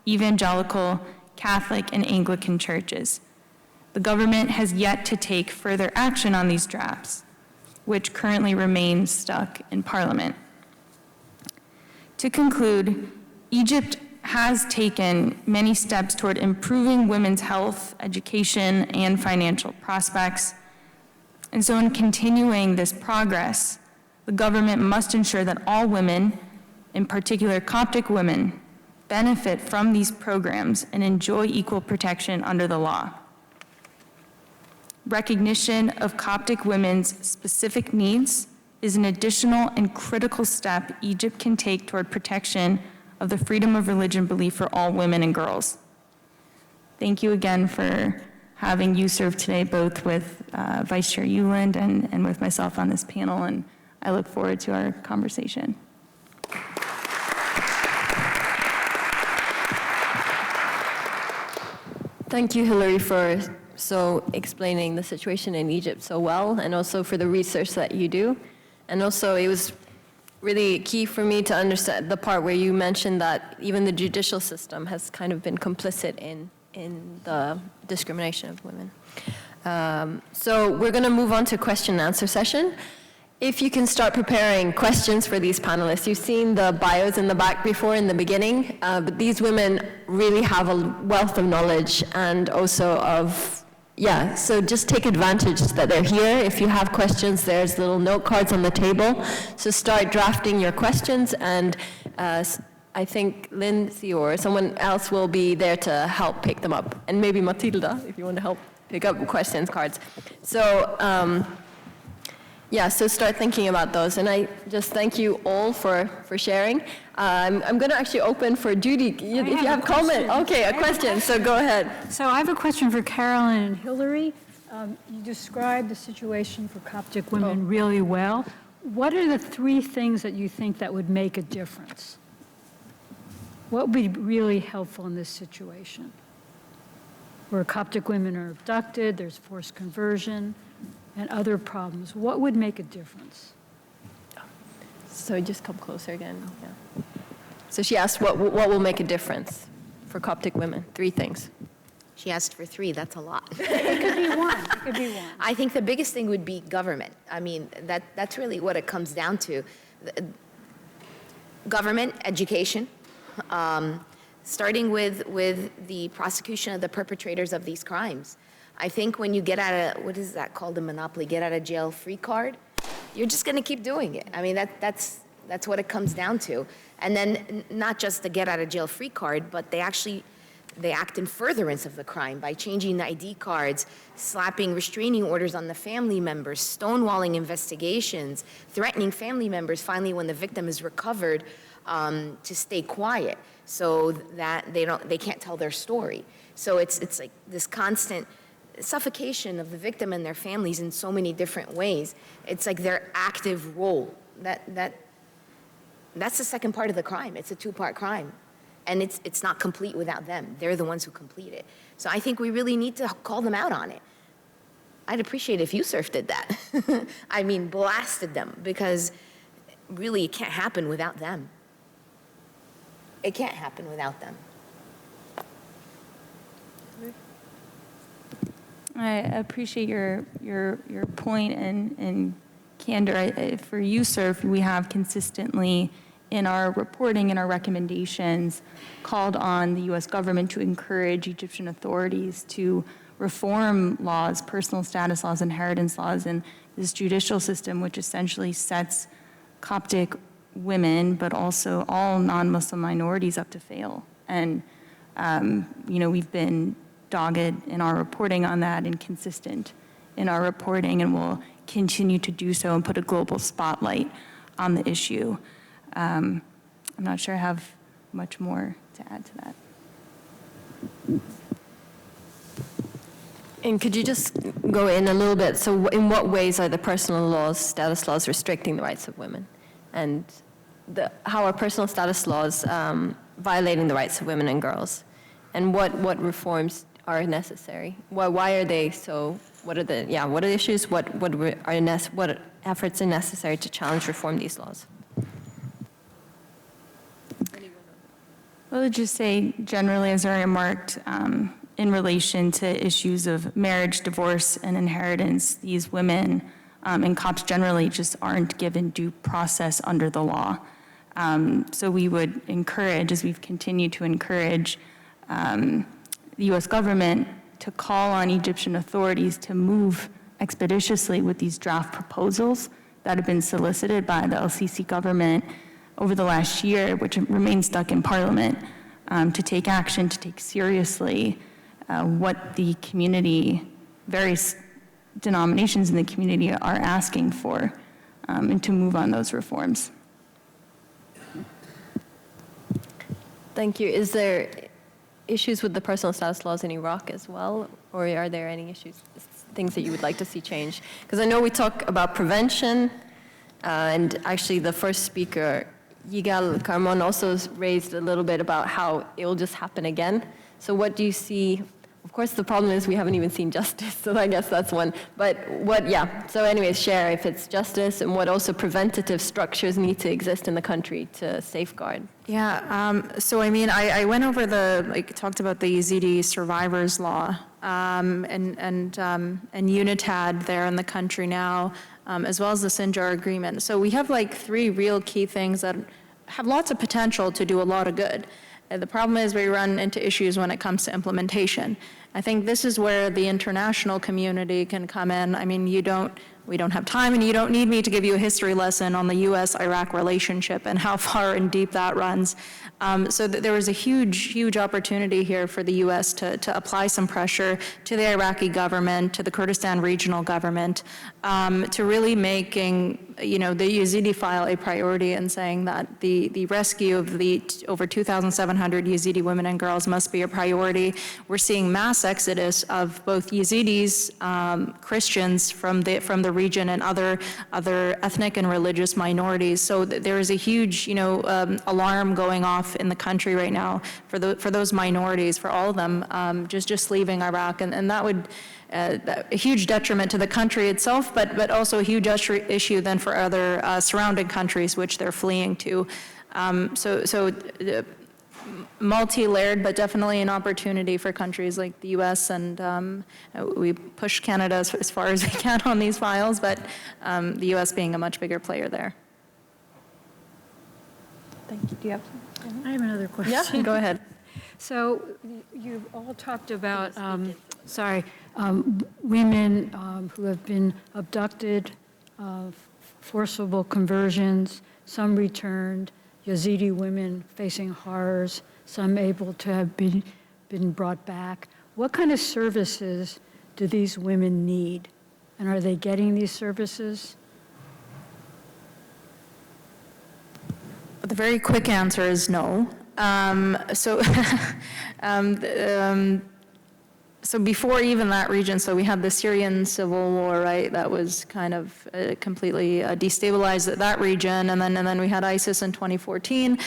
Evangelical, Catholic, and Anglican churches. The government has yet to take further action on these drafts, which currently remain stuck in Parliament. To conclude, Egypt has taken many steps toward improving women's health, education, and financial prospects. And so in continuing this progress, the government must ensure that all women, in particular Coptic women, benefit from these programs and enjoy equal protection under the law. Recognition of Coptic women's specific needs is an additional and critical step Egypt can take toward protection of the freedom of religion belief for all women and girls. Thank you again for having you serve today, both with Vice Chair Euland and with myself on this panel, and I look forward to our conversation. Thank you, Hillary, for explaining the situation in Egypt so well, and also for the research that you do. And also, it was really key for me to understand the part where you mentioned that even the judicial system has kind of been complicit in the discrimination of women. So we're going to move on to question and answer session. If you can start preparing questions for these panelists. You've seen the bios in the back before in the beginning, but these women really have a wealth of knowledge and also so just take advantage that they're here. If you have questions, there's little note cards on the table. So start drafting your questions, and I think Lindsay or someone else will be there to help pick them up. And maybe Matilda, if you want to help pick up questions cards. So, so start thinking about those. And I just thank you all for sharing. I'm going to actually open for Judy. If you have comment. Okay, a question, so go ahead. So I have a question for Carolyn and Hillary. You described the situation for Coptic women really well. What are the 3 things that you think that would make a difference? What would be really helpful in this situation? Where Coptic women are abducted, there's forced conversion, and other problems. What would make a difference? So just come closer again. Yeah. So she asked what will make a difference for Coptic women? 3 things. She asked for 3, that's a lot. It could be one. It could be one. I think the biggest thing would be government. I mean, that's really what it comes down to. Government, education, starting with the prosecution of the perpetrators of these crimes. I think when you get out of, what is that called, a monopoly, get out of jail free card, you're just going to keep doing it. I mean, that's what it comes down to. And then not just the get out of jail free card, but they act in furtherance of the crime by changing the ID cards, slapping restraining orders on the family members, stonewalling investigations, threatening family members finally when the victim is recovered to stay quiet so that they can't tell their story. So it's like this constant suffocation of the victim and their families in so many different ways. It's like their active role. That's the second part of the crime. It's a 2-part crime. And it's not complete without them. They're the ones who complete it. So I think we really need to call them out on it. I'd appreciate if USURF did that. I mean, blasted them, because really it can't happen without them. It can't happen without them. I appreciate your point and candor. For USURF, we have consistently in our reporting and our recommendations called on the U.S. government to encourage Egyptian authorities to reform laws, personal status laws, inheritance laws, and this judicial system, which essentially sets Coptic women, but also all non-Muslim minorities up to fail. And, we've been dogged in our reporting on that and consistent in our reporting, and will continue to do so and put a global spotlight on the issue. I'm not sure I have much more to add to that. And could you just go in a little bit? So in what ways are the personal laws, status laws, restricting the rights of women? And how are personal status laws violating the rights of women and girls? And what reforms are necessary? Why are they so what are the issues? What efforts are necessary to challenge reform these laws? I would just say generally, as I remarked, in relation to issues of marriage, divorce, and inheritance, these women and cops generally just aren't given due process under the law. So we would encourage, as we've continued to encourage, the U.S. government to call on Egyptian authorities to move expeditiously with these draft proposals that have been solicited by the LCC government over the last year, which remain stuck in Parliament, to take action, to take seriously what the community, various denominations in the community are asking for, and to move on those reforms. Thank you. Is there issues with the personal status laws in Iraq as well, or are there any issues, things that you would like to see change? Because I know we talk about prevention, and actually the first speaker, Yigal Karmon, also raised a little bit about how it will just happen again. So what do you see? Of course, the problem is we haven't even seen justice, so I guess that's one. But so anyways, share if it's justice and what also preventative structures need to exist in the country to safeguard. Yeah, so I mean, I went over talked about the Yazidi survivors law and UNITAD there in the country now, as well as the Sinjar agreement. So we have three real key things that have lots of potential to do a lot of good. The problem is we run into issues when it comes to implementation. I think this is where the international community can come in. I mean, we don't have time, and you don't need me to give you a history lesson on the U.S.-Iraq relationship and how far and deep that runs. So there was a huge opportunity here for the U.S. to apply some pressure to the Iraqi government, to the Kurdistan regional government, to really making the Yazidi file a priority and saying that the rescue of the over 2,700 Yazidi women and girls must be a priority. We're seeing mass exodus of both Yazidis, Christians from the region, and other ethnic and religious minorities. So there is a huge alarm going off in the country right now for those minorities, for all of them, just leaving Iraq, and that would a huge detriment to the country itself, but also a huge issue then for other surrounding countries which they're fleeing to. Multi-layered, but definitely an opportunity for countries like the U.S. and we push Canada as far as we can on these files, but the U.S. being a much bigger player there. Thank you. Do you have? I have another question. Yeah, go ahead. So you've all talked about, women who have been abducted, forcible conversions, some returned, Yazidi women facing horrors, some able to have been brought back. What kind of services do these women need? And are they getting these services? The very quick answer is no. So before even that region, so we had the Syrian civil war, right? That was kind of completely destabilized that region, and then we had ISIS in 2014.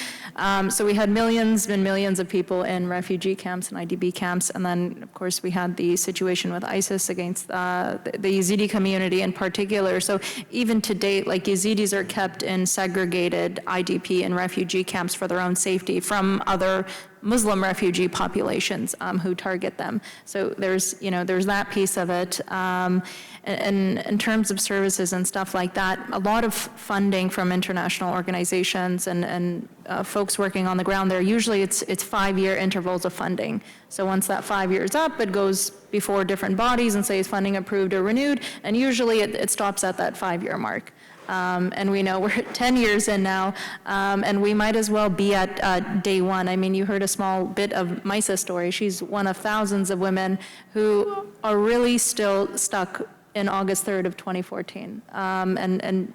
So we had millions and millions of people in refugee camps and IDP camps, and then of course we had the situation with ISIS against the Yazidi community in particular. So even to date, Yazidis are kept in segregated IDP and refugee camps for their own safety from other Muslim refugee populations who target them. So there's that piece of it. And in terms of services and stuff like that, a lot of funding from international organizations and folks working on the ground there, usually it's 5-year intervals of funding. So once that 5 years up, it goes before different bodies and says funding approved or renewed, and usually it stops at that 5-year mark. And we know we're 10 years in now, and we might as well be at day one. I mean, you heard a small bit of Maisa's story. She's one of thousands of women who are really still stuck in August 3rd of 2014, and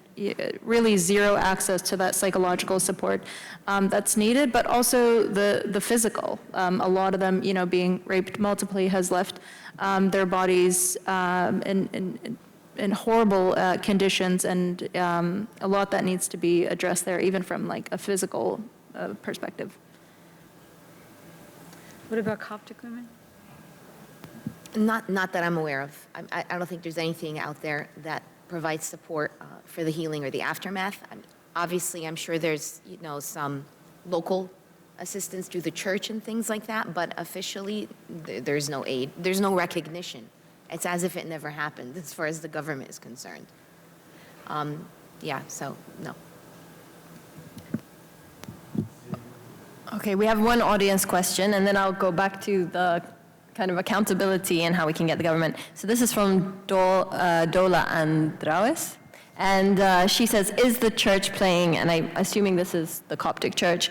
really zero access to that psychological support that's needed, but also the physical. A lot of them, being raped multiply has left their bodies in horrible conditions, and a lot that needs to be addressed there, even from a physical perspective. What about Coptic women? Not that I'm aware of. I don't think there's anything out there that provides support for the healing or the aftermath. Obviously, I'm sure there's, some local assistance through the church and things like that, but officially, there's no aid. There's no recognition. It's as if it never happened, as far as the government is concerned. So, no. Okay, we have one audience question, and then I'll go back to the kind of accountability and how we can get the government. So this is from Dola Andraus, and she says, is the church playing, and I'm assuming this is the Coptic church,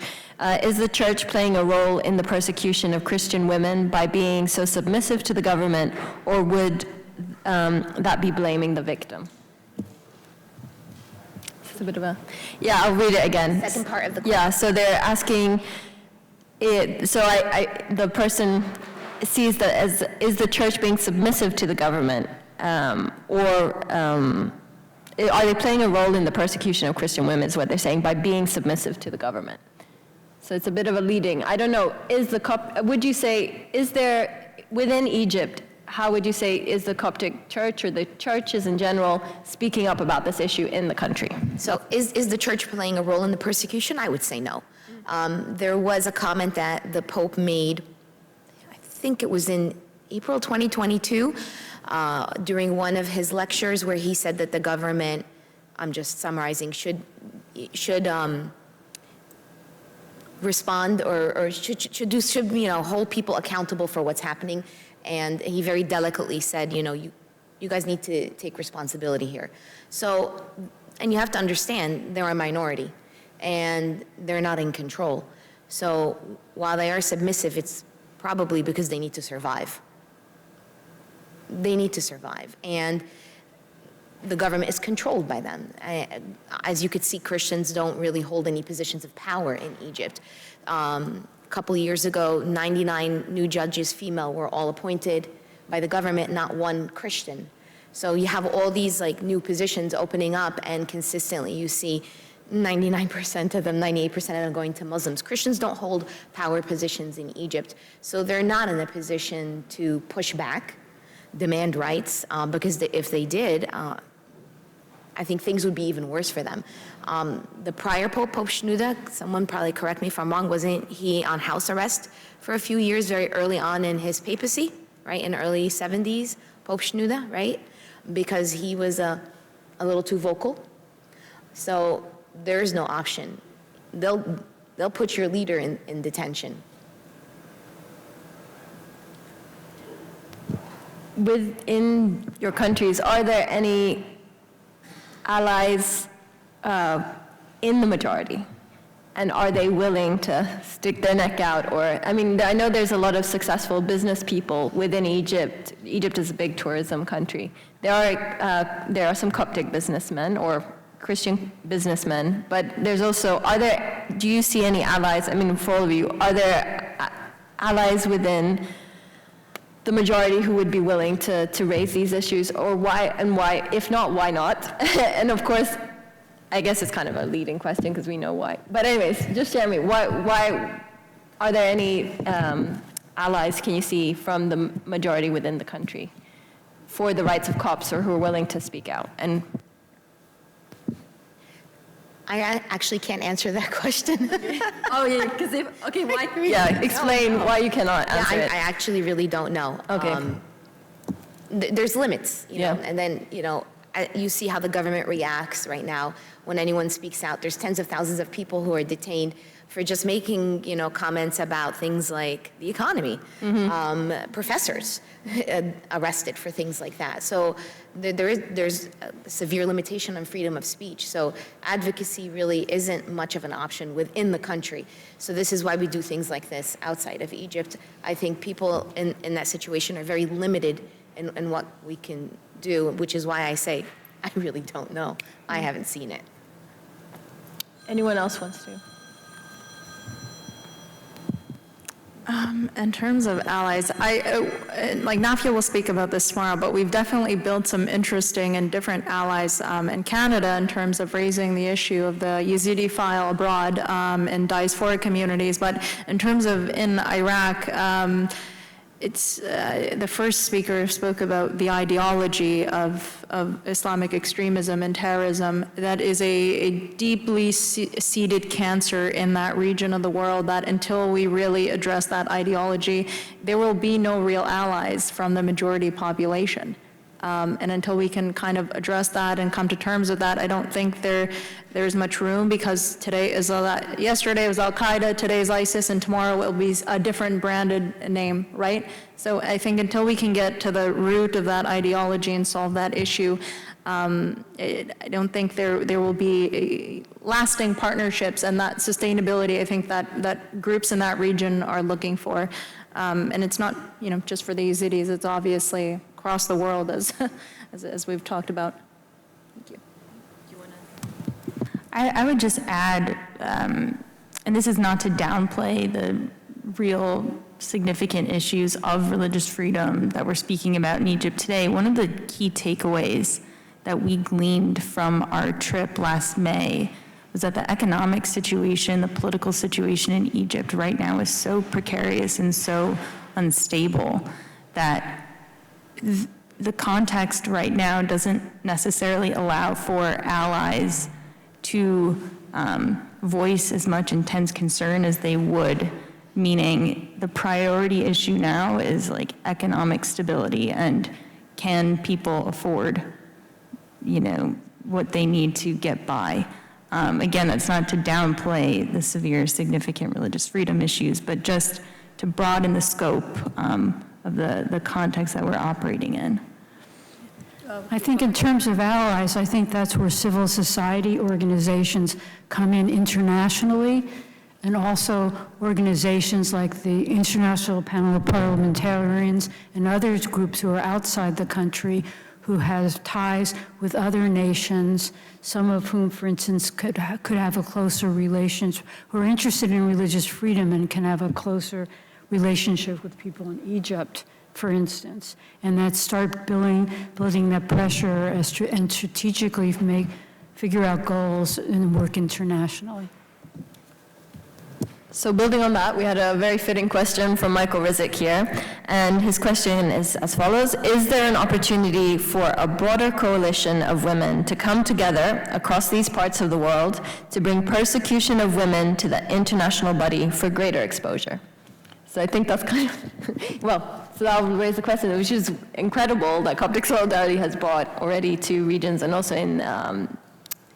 is the church playing a role in the persecution of Christian women by being so submissive to the government, or would that be blaming the victim? It's a bit of a, yeah, I'll read it again. Second part of the question. Yeah, so they're asking, the person sees that as, is the church being submissive to the government, or are they playing a role in the persecution of Christian women, is what they're saying, by being submissive to the government? So it's a bit of a leading. I don't know, would you say, is there, within Egypt, how would you say, is the Coptic church or the churches in general speaking up about this issue in the country? So is the church playing a role in the persecution? I would say no. There was a comment that the Pope made, I think it was in April 2022, during one of his lectures, where he said that the government, I'm just summarizing, should respond or should hold people accountable for what's happening. And he very delicately said, you guys need to take responsibility here. So, and you have to understand, they're a minority, and they're not in control. So while they are submissive, it's probably because they need to survive. They need to survive. And the government is controlled by them. As you could see, Christians don't really hold any positions of power in Egypt. A couple of years ago, 99 new judges, female, were all appointed by the government, not one Christian. So you have all these new positions opening up, and consistently you see 99% of them, 98% of them going to Muslims. Christians don't hold power positions in Egypt, so they're not in a position to push back, demand rights, because if they did, I think things would be even worse for them. The prior Pope, Pope Shenouda, someone probably correct me if I'm wrong, wasn't he on house arrest for a few years very early on in his papacy, right, in early 70s, Pope Shenouda, right, because he was a little too vocal. So there's no option. They'll put your leader in detention. Within your countries, are there any allies in the majority? And are they willing to stick their neck out? Or, I mean, I know there's a lot of successful business people within Egypt. Egypt is a big tourism country. There are some Coptic businessmen or Christian businessmen, but there's also, do you see any allies, I mean, for all of you, are there allies within the majority who would be willing to raise these issues, or why, and why, if not, why not? And of course, I guess it's kind of a leading question because we know why. But anyways, just share me, why are there any allies can you see from the majority within the country for the rights of Copts, or who are willing to speak out? And I actually can't answer that question. oh yeah, because okay, why? Yeah, explain why you cannot answer it. I actually really don't know. Okay. There's limits, you Yeah. know, and then, you see how the government reacts right now when anyone speaks out. There's tens of thousands of people who are detained for just making, comments about things like the economy. Professors arrested for things like that. So there's a severe limitation on freedom of speech. So advocacy really isn't much of an option within the country. So this is why we do things like this outside of Egypt. I think people in that situation are very limited in what we can do, which is why I say, I really don't know. I haven't seen it. Anyone else wants to? In terms of allies, Nafia will speak about this tomorrow, but we've definitely built some interesting and different allies in Canada in terms of raising the issue of the Yazidi file abroad in diasporic communities. But in terms of in Iraq, the first speaker spoke about the ideology of Islamic extremism and terrorism. That is a deeply seated cancer in that region of the world, that until we really address that ideology, there will be no real allies from the majority population. And until we can kind of address that and come to terms with that, I don't think there's much room, because yesterday it was Al-Qaeda, today is ISIS, and tomorrow it will be a different branded name, right? So I think until we can get to the root of that ideology and solve that issue, I don't think there will be lasting partnerships and that sustainability, I think, that groups in that region are looking for. And it's not, just for the Yazidis, it's obviously across the world, as we've talked about. Thank you. I would just add, and this is not to downplay the real significant issues of religious freedom that we're speaking about in Egypt today. One of the key takeaways that we gleaned from our trip last May was that the economic situation, the political situation in Egypt right now is so precarious and so unstable that the context right now doesn't necessarily allow for allies to voice as much intense concern as they would, meaning the priority issue now is like economic stability and can people afford, what they need to get by. Again, that's not to downplay the severe, significant religious freedom issues, but just to broaden the scope of the context that we're operating in. I think in terms of allies, I think that's where civil society organizations come in internationally, and also organizations like the International Panel of Parliamentarians and other groups who are outside the country who have ties with other nations, some of whom, for instance, could have a closer relationship, who are interested in religious freedom and can have a closer relationship with people in Egypt, for instance, and that start building that pressure and strategically figure out goals and work internationally. So building on that, we had a very fitting question from Michael Rizek here, and his question is as follows: is there an opportunity for a broader coalition of women to come together across these parts of the world to bring persecution of women to the international body for greater exposure? So I think that's kind of, so that would raise the question, which is incredible that Coptic Solidarity has brought already to regions, and also in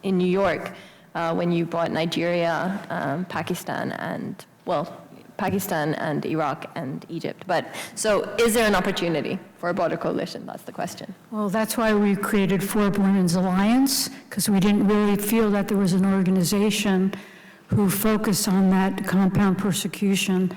New York, when you brought Nigeria, Pakistan and Iraq and Egypt. But so is there an opportunity for a broader coalition? That's the question. Well, that's why we created Forbes Women's Alliance, because we didn't really feel that there was an organization who focused on that compound persecution.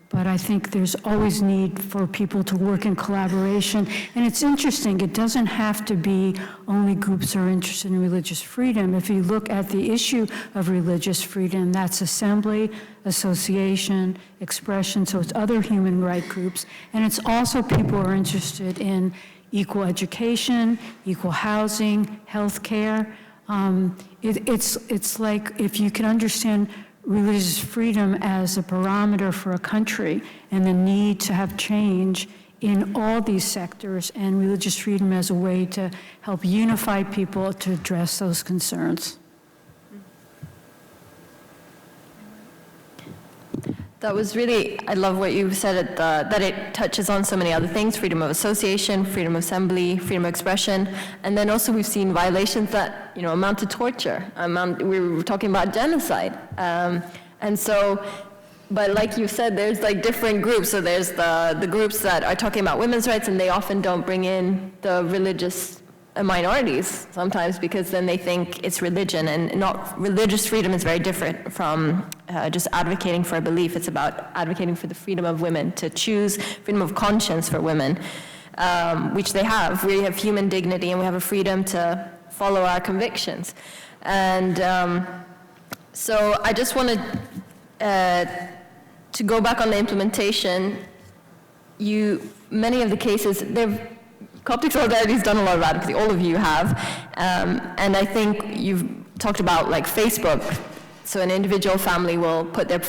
But I think there's always need for people to work in collaboration. And it's interesting, it doesn't have to be only groups who are interested in religious freedom. If you look at the issue of religious freedom, that's assembly, association, expression, so it's other human rights groups. And it's also people who are interested in equal education, equal housing, healthcare. It's like if you can understand religious freedom as a barometer for a country and the need to have change in all these sectors, and religious freedom as a way to help unify people to address those concerns. That was really, I love what you said, that it touches on so many other things: freedom of association, freedom of assembly, freedom of expression, and then also we've seen violations that amount to torture. We were talking about genocide, and so, but like you said, there's like different groups. So there's the groups that are talking about women's rights, and they often don't bring in the religious minorities sometimes, because then they think it's religion, and not religious freedom is very different from just advocating for a belief. It's about advocating for the freedom of women to choose, freedom of conscience for women, which they have. We have human dignity, and we have a freedom to follow our convictions. And so I just wanted to go back on the implementation. Many of the cases, Coptic Solidarity has done a lot of advocacy, all of you have, and I think you've talked about like Facebook. So an individual family will put their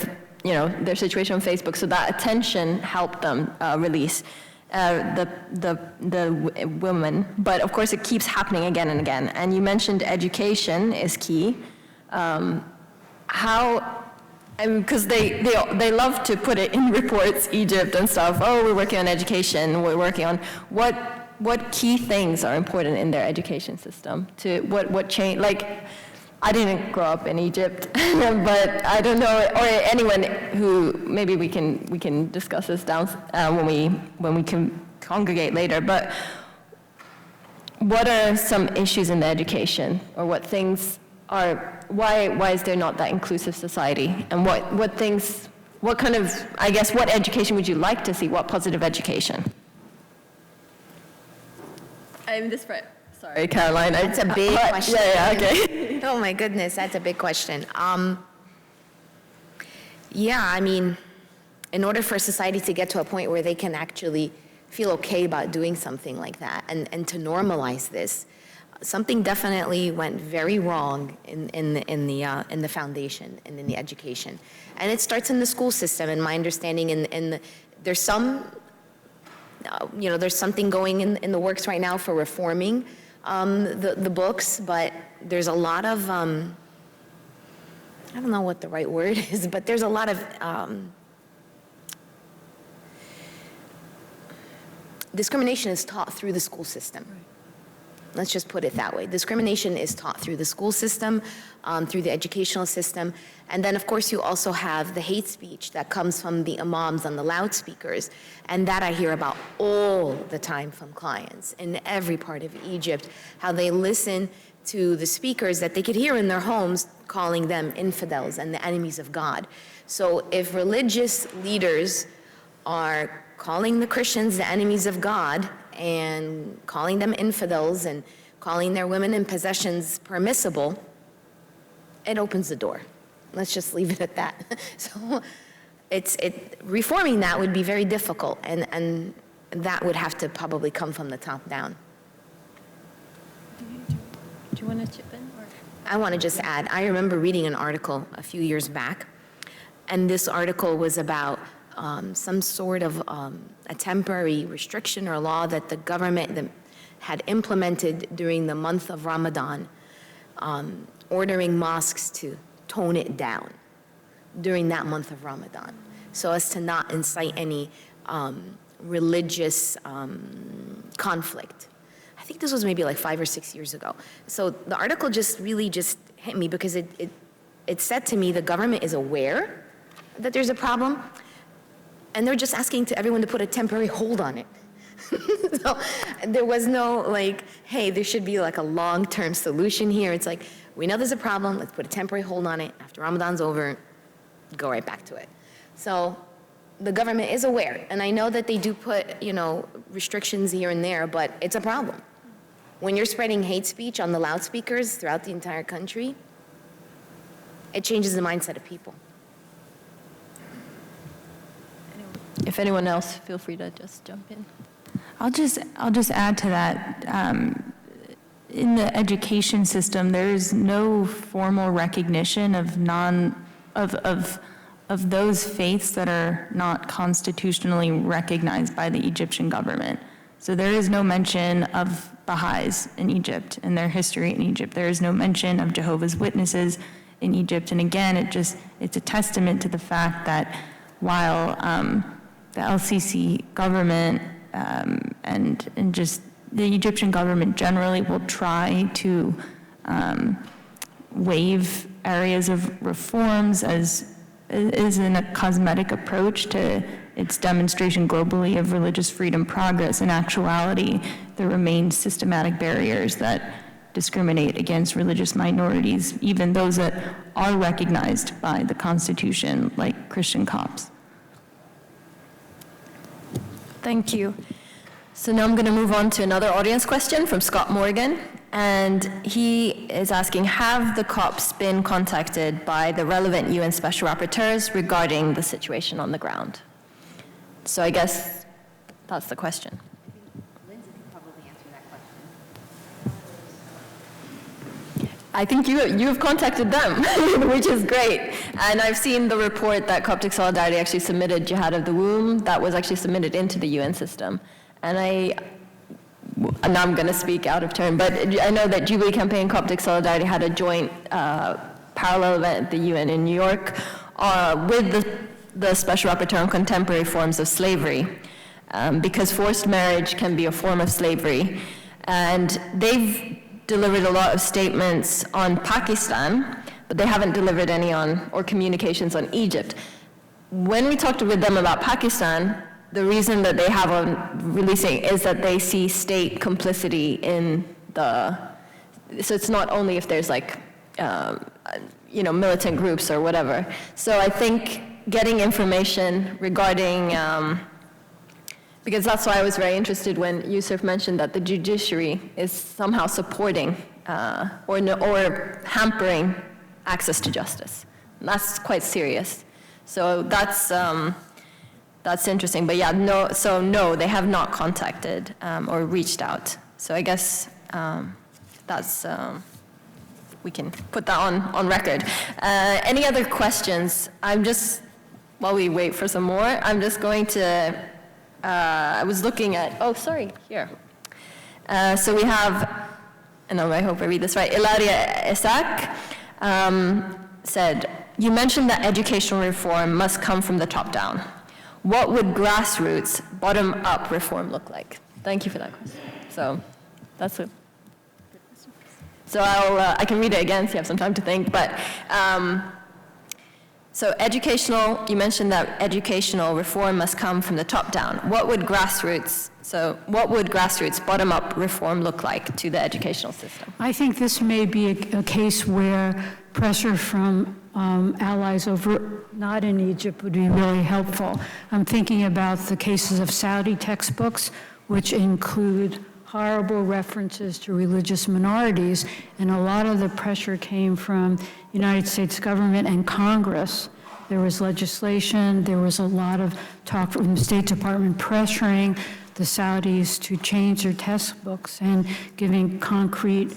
their situation on Facebook. So that attention helped them release the woman. But of course, it keeps happening again and again. And you mentioned education is key. Because they love to put it in reports, Egypt and stuff. Oh, we're working on education. We're working on what key things are important in their education system. To what change? Like, I didn't grow up in Egypt, but I don't know, or anyone who maybe we can discuss this down when we can congregate later. But what are some issues in the education, or what things are? Why is there not that inclusive society? And what kind of, I guess, what education would you like to see? What positive education? I'm this part. Sorry, Caroline. That's a big question. Yeah, okay. Oh my goodness, that's a big question. Yeah, I mean, in order for society to get to a point where they can actually feel okay about doing something like that and to normalize this, something definitely went very wrong in the foundation and in the education. And it starts in the school system, in my understanding, there's some, there's something going in the works right now for reforming the books, but there's a lot of, I don't know what the right word is, but there's a lot of discrimination is taught through the school system. Let's just put it that way. Discrimination is taught through the school system, through the educational system. And then, of course, you also have the hate speech that comes from the imams on the loudspeakers. And that I hear about all the time from clients in every part of Egypt, how they listen to the speakers that they could hear in their homes calling them infidels and the enemies of God. So if religious leaders are calling the Christians the enemies of God, and calling them infidels and calling their women in possessions permissible, it opens the door. Let's just leave it at that. So reforming that would be very difficult, and that would have to probably come from the top down. Do you want to chip in? I want to just add, I remember reading an article a few years back, and this article was about some sort of a temporary restriction or law that the government had implemented during the month of Ramadan, ordering mosques to tone it down during that month of Ramadan, so as to not incite any religious conflict. I think this was maybe like 5 or 6 years ago. So the article just really just hit me because it said to me the government is aware that there's a problem, and they're just asking to everyone to put a temporary hold on it. So there was no like, hey, there should be like a long-term solution here. It's like, we know there's a problem, let's put a temporary hold on it. After Ramadan's over, go right back to it. So the government is aware, and I know that they do put, restrictions here and there, but it's a problem. When you're spreading hate speech on the loudspeakers throughout the entire country, it changes the mindset of people. If anyone else, feel free to just jump in. I'll just add to that. In the education system, there is no formal recognition of those faiths that are not constitutionally recognized by the Egyptian government. So there is no mention of Baha'is in Egypt and their history in Egypt. There is no mention of Jehovah's Witnesses in Egypt. And again, it's a testament to the fact that while the LCC government and just the Egyptian government generally will try to waive areas of reforms as in a cosmetic approach to its demonstration globally of religious freedom progress. In actuality, there remain systematic barriers that discriminate against religious minorities, even those that are recognized by the Constitution, like Christian Copts. Thank you. So now I'm going to move on to another audience question from Scott Morgan. And he is asking, have the cops been contacted by the relevant UN special rapporteurs regarding the situation on the ground? So I guess that's the question. Lindsay can probably answer I think you have contacted them, which is great. And I've seen the report that Coptic Solidarity actually submitted, Jihad of the Womb, that was actually submitted into the UN system. And now I'm going to speak out of turn, but I know that Jubilee Campaign Coptic Solidarity had a joint parallel event at the UN in New York with the Special Rapporteur on Contemporary Forms of Slavery, because forced marriage can be a form of slavery. And they've delivered a lot of statements on Pakistan, but they haven't delivered any or communications on Egypt. When we talked with them about Pakistan, the reason that they have on releasing is that they see state complicity in so it's not only if there's like, militant groups or whatever. So I think getting information regarding, because that's why I was very interested when Yusuf mentioned that the judiciary is somehow supporting or hampering access to justice. And that's quite serious. So that's interesting. But yeah, no, they have not contacted or reached out. So I guess we can put that on record. Any other questions? While we wait for some more, I'm just going to, I was looking at, here. So we have, and I hope I read this right, Ilaria Isak said, you mentioned that educational reform must come from the top down. What would grassroots, bottom-up reform look like? Thank you for that question. So that's it. So I can read it again so you have some time to think, but so you mentioned that educational reform must come from the top down. What would grassroots, bottom-up reform look like to the educational system? I think this may be a case where pressure from allies not in Egypt would be really helpful. I'm thinking about the cases of Saudi textbooks, which include horrible references to religious minorities, and a lot of the pressure came from United States government and Congress. There was legislation, there was a lot of talk from the State Department pressuring the Saudis to change their textbooks and giving concrete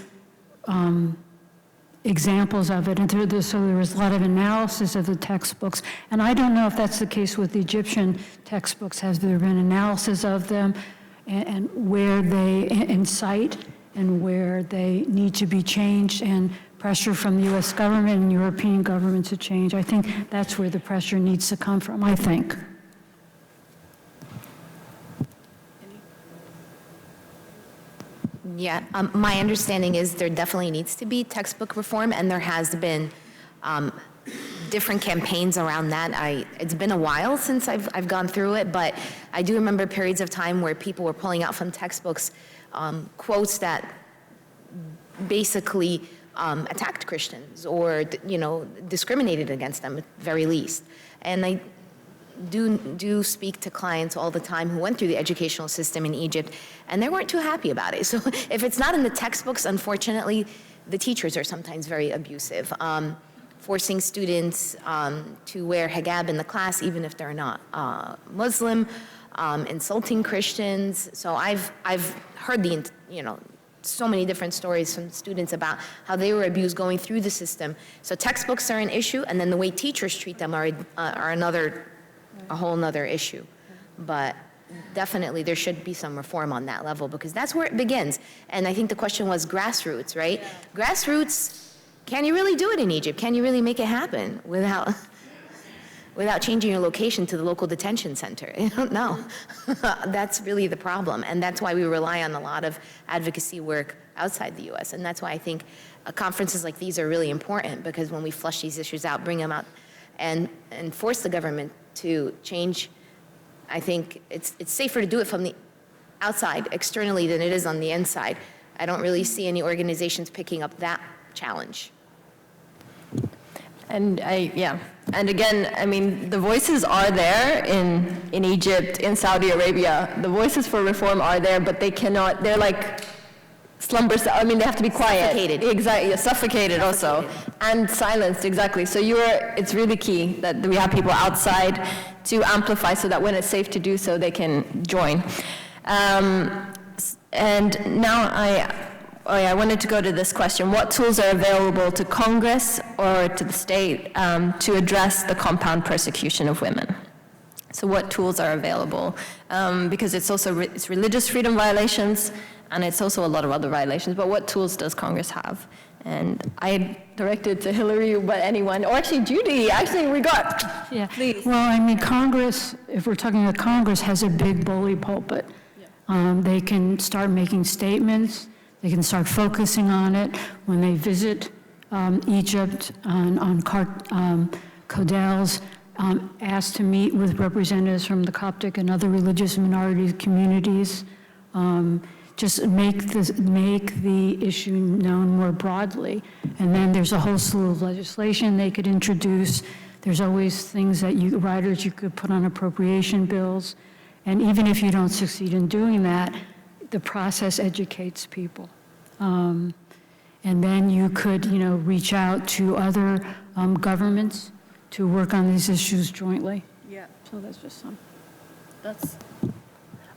examples of it. And so there was a lot of analysis of the textbooks. And I don't know if that's the case with the Egyptian textbooks. Has there been analysis of them and where they incite and where they need to be changed, and pressure from the U.S. government and European governments to change? I think that's where the pressure needs to come from, I think. Yeah, my understanding is there definitely needs to be textbook reform, and there has been different campaigns around that. It's been a while since I've gone through it, but I do remember periods of time where people were pulling out from textbooks quotes that basically attacked Christians or, discriminated against them at the very least. And I do speak to clients all the time who went through the educational system in Egypt, and they weren't too happy about it. So if it's not in the textbooks, unfortunately, the teachers are sometimes very abusive, forcing students to wear hijab in the class, even if they're not Muslim, insulting Christians. So I've heard so many different stories from students about how they were abused going through the system. So textbooks are an issue, and then the way teachers treat them are a whole nother issue. But definitely there should be some reform on that level, because that's where it begins. And I think the question was grassroots, right? Yeah. Grassroots, can you really do it in Egypt? Can you really make it happen without changing your location to the local detention center? I don't know. That's really the problem. And that's why we rely on a lot of advocacy work outside the US. And that's why I think conferences like these are really important, because when we flush these issues out, bring them out, and force the government to change, I think it's safer to do it from the outside, externally, than it is on the inside. I don't really see any organizations picking up that challenge. And again, I mean, the voices are there in Egypt, in Saudi Arabia. The voices for reform are there, but they cannot, they're like slumbers. I mean, they have to be quiet. Suffocated. Exactly, suffocated also. And silenced, exactly. So it's really key that we have people outside to amplify, so that when it's safe to do so, they can join. And now I wanted to go to this question. What tools are available to Congress or to the state to address the compound persecution of women? So what tools are available? Because it's also it's religious freedom violations, and it's also a lot of other violations, but what tools does Congress have? And I directed to Hillary, but anyone, or actually Judy, actually we got, Yeah. please. Well, I mean, Congress, if we're talking about Congress, has a big bully pulpit. They can start making statements, they can start focusing on it. When they visit Egypt on Codell's, asked to meet with representatives from the Coptic and other religious minority communities, just make the issue known more broadly. And then there's a whole slew of legislation they could introduce. There's always things that riders you could put on appropriation bills. And even if you don't succeed in doing that, the process educates people. And then you could, reach out to other governments to work on these issues jointly. Yeah. So that's just some.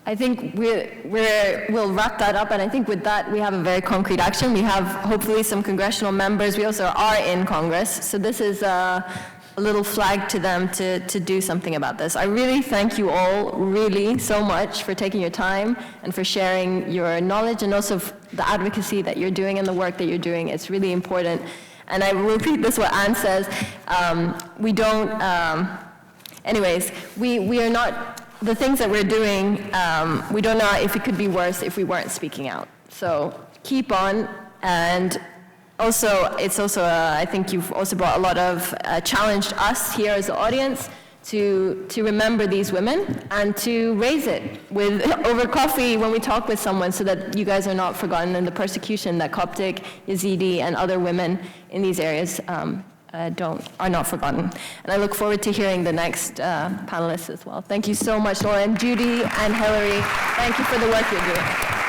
I think we'll wrap that up, and I think with that, we have a very concrete action. We have hopefully some congressional members. We also are in Congress, so this is a little flag to them to do something about this. I really thank you all really so much for taking your time and for sharing your knowledge and also the advocacy that you're doing and the work that you're doing. It's really important. And I will repeat this, what Anne says. We don't, anyways, we are not, the things that we're doing, we don't know if it could be worse if we weren't speaking out. So keep on, and also, it's also, I think you've also brought a lot of, challenged us here as the audience to remember these women and to raise it over coffee when we talk with someone so that you guys are not forgotten and the persecution that Coptic, Yazidi, and other women in these areas are not forgotten. And I look forward to hearing the next panelists as well. Thank you so much, Laura, and Judy, and Hillary. Thank you for the work you're doing.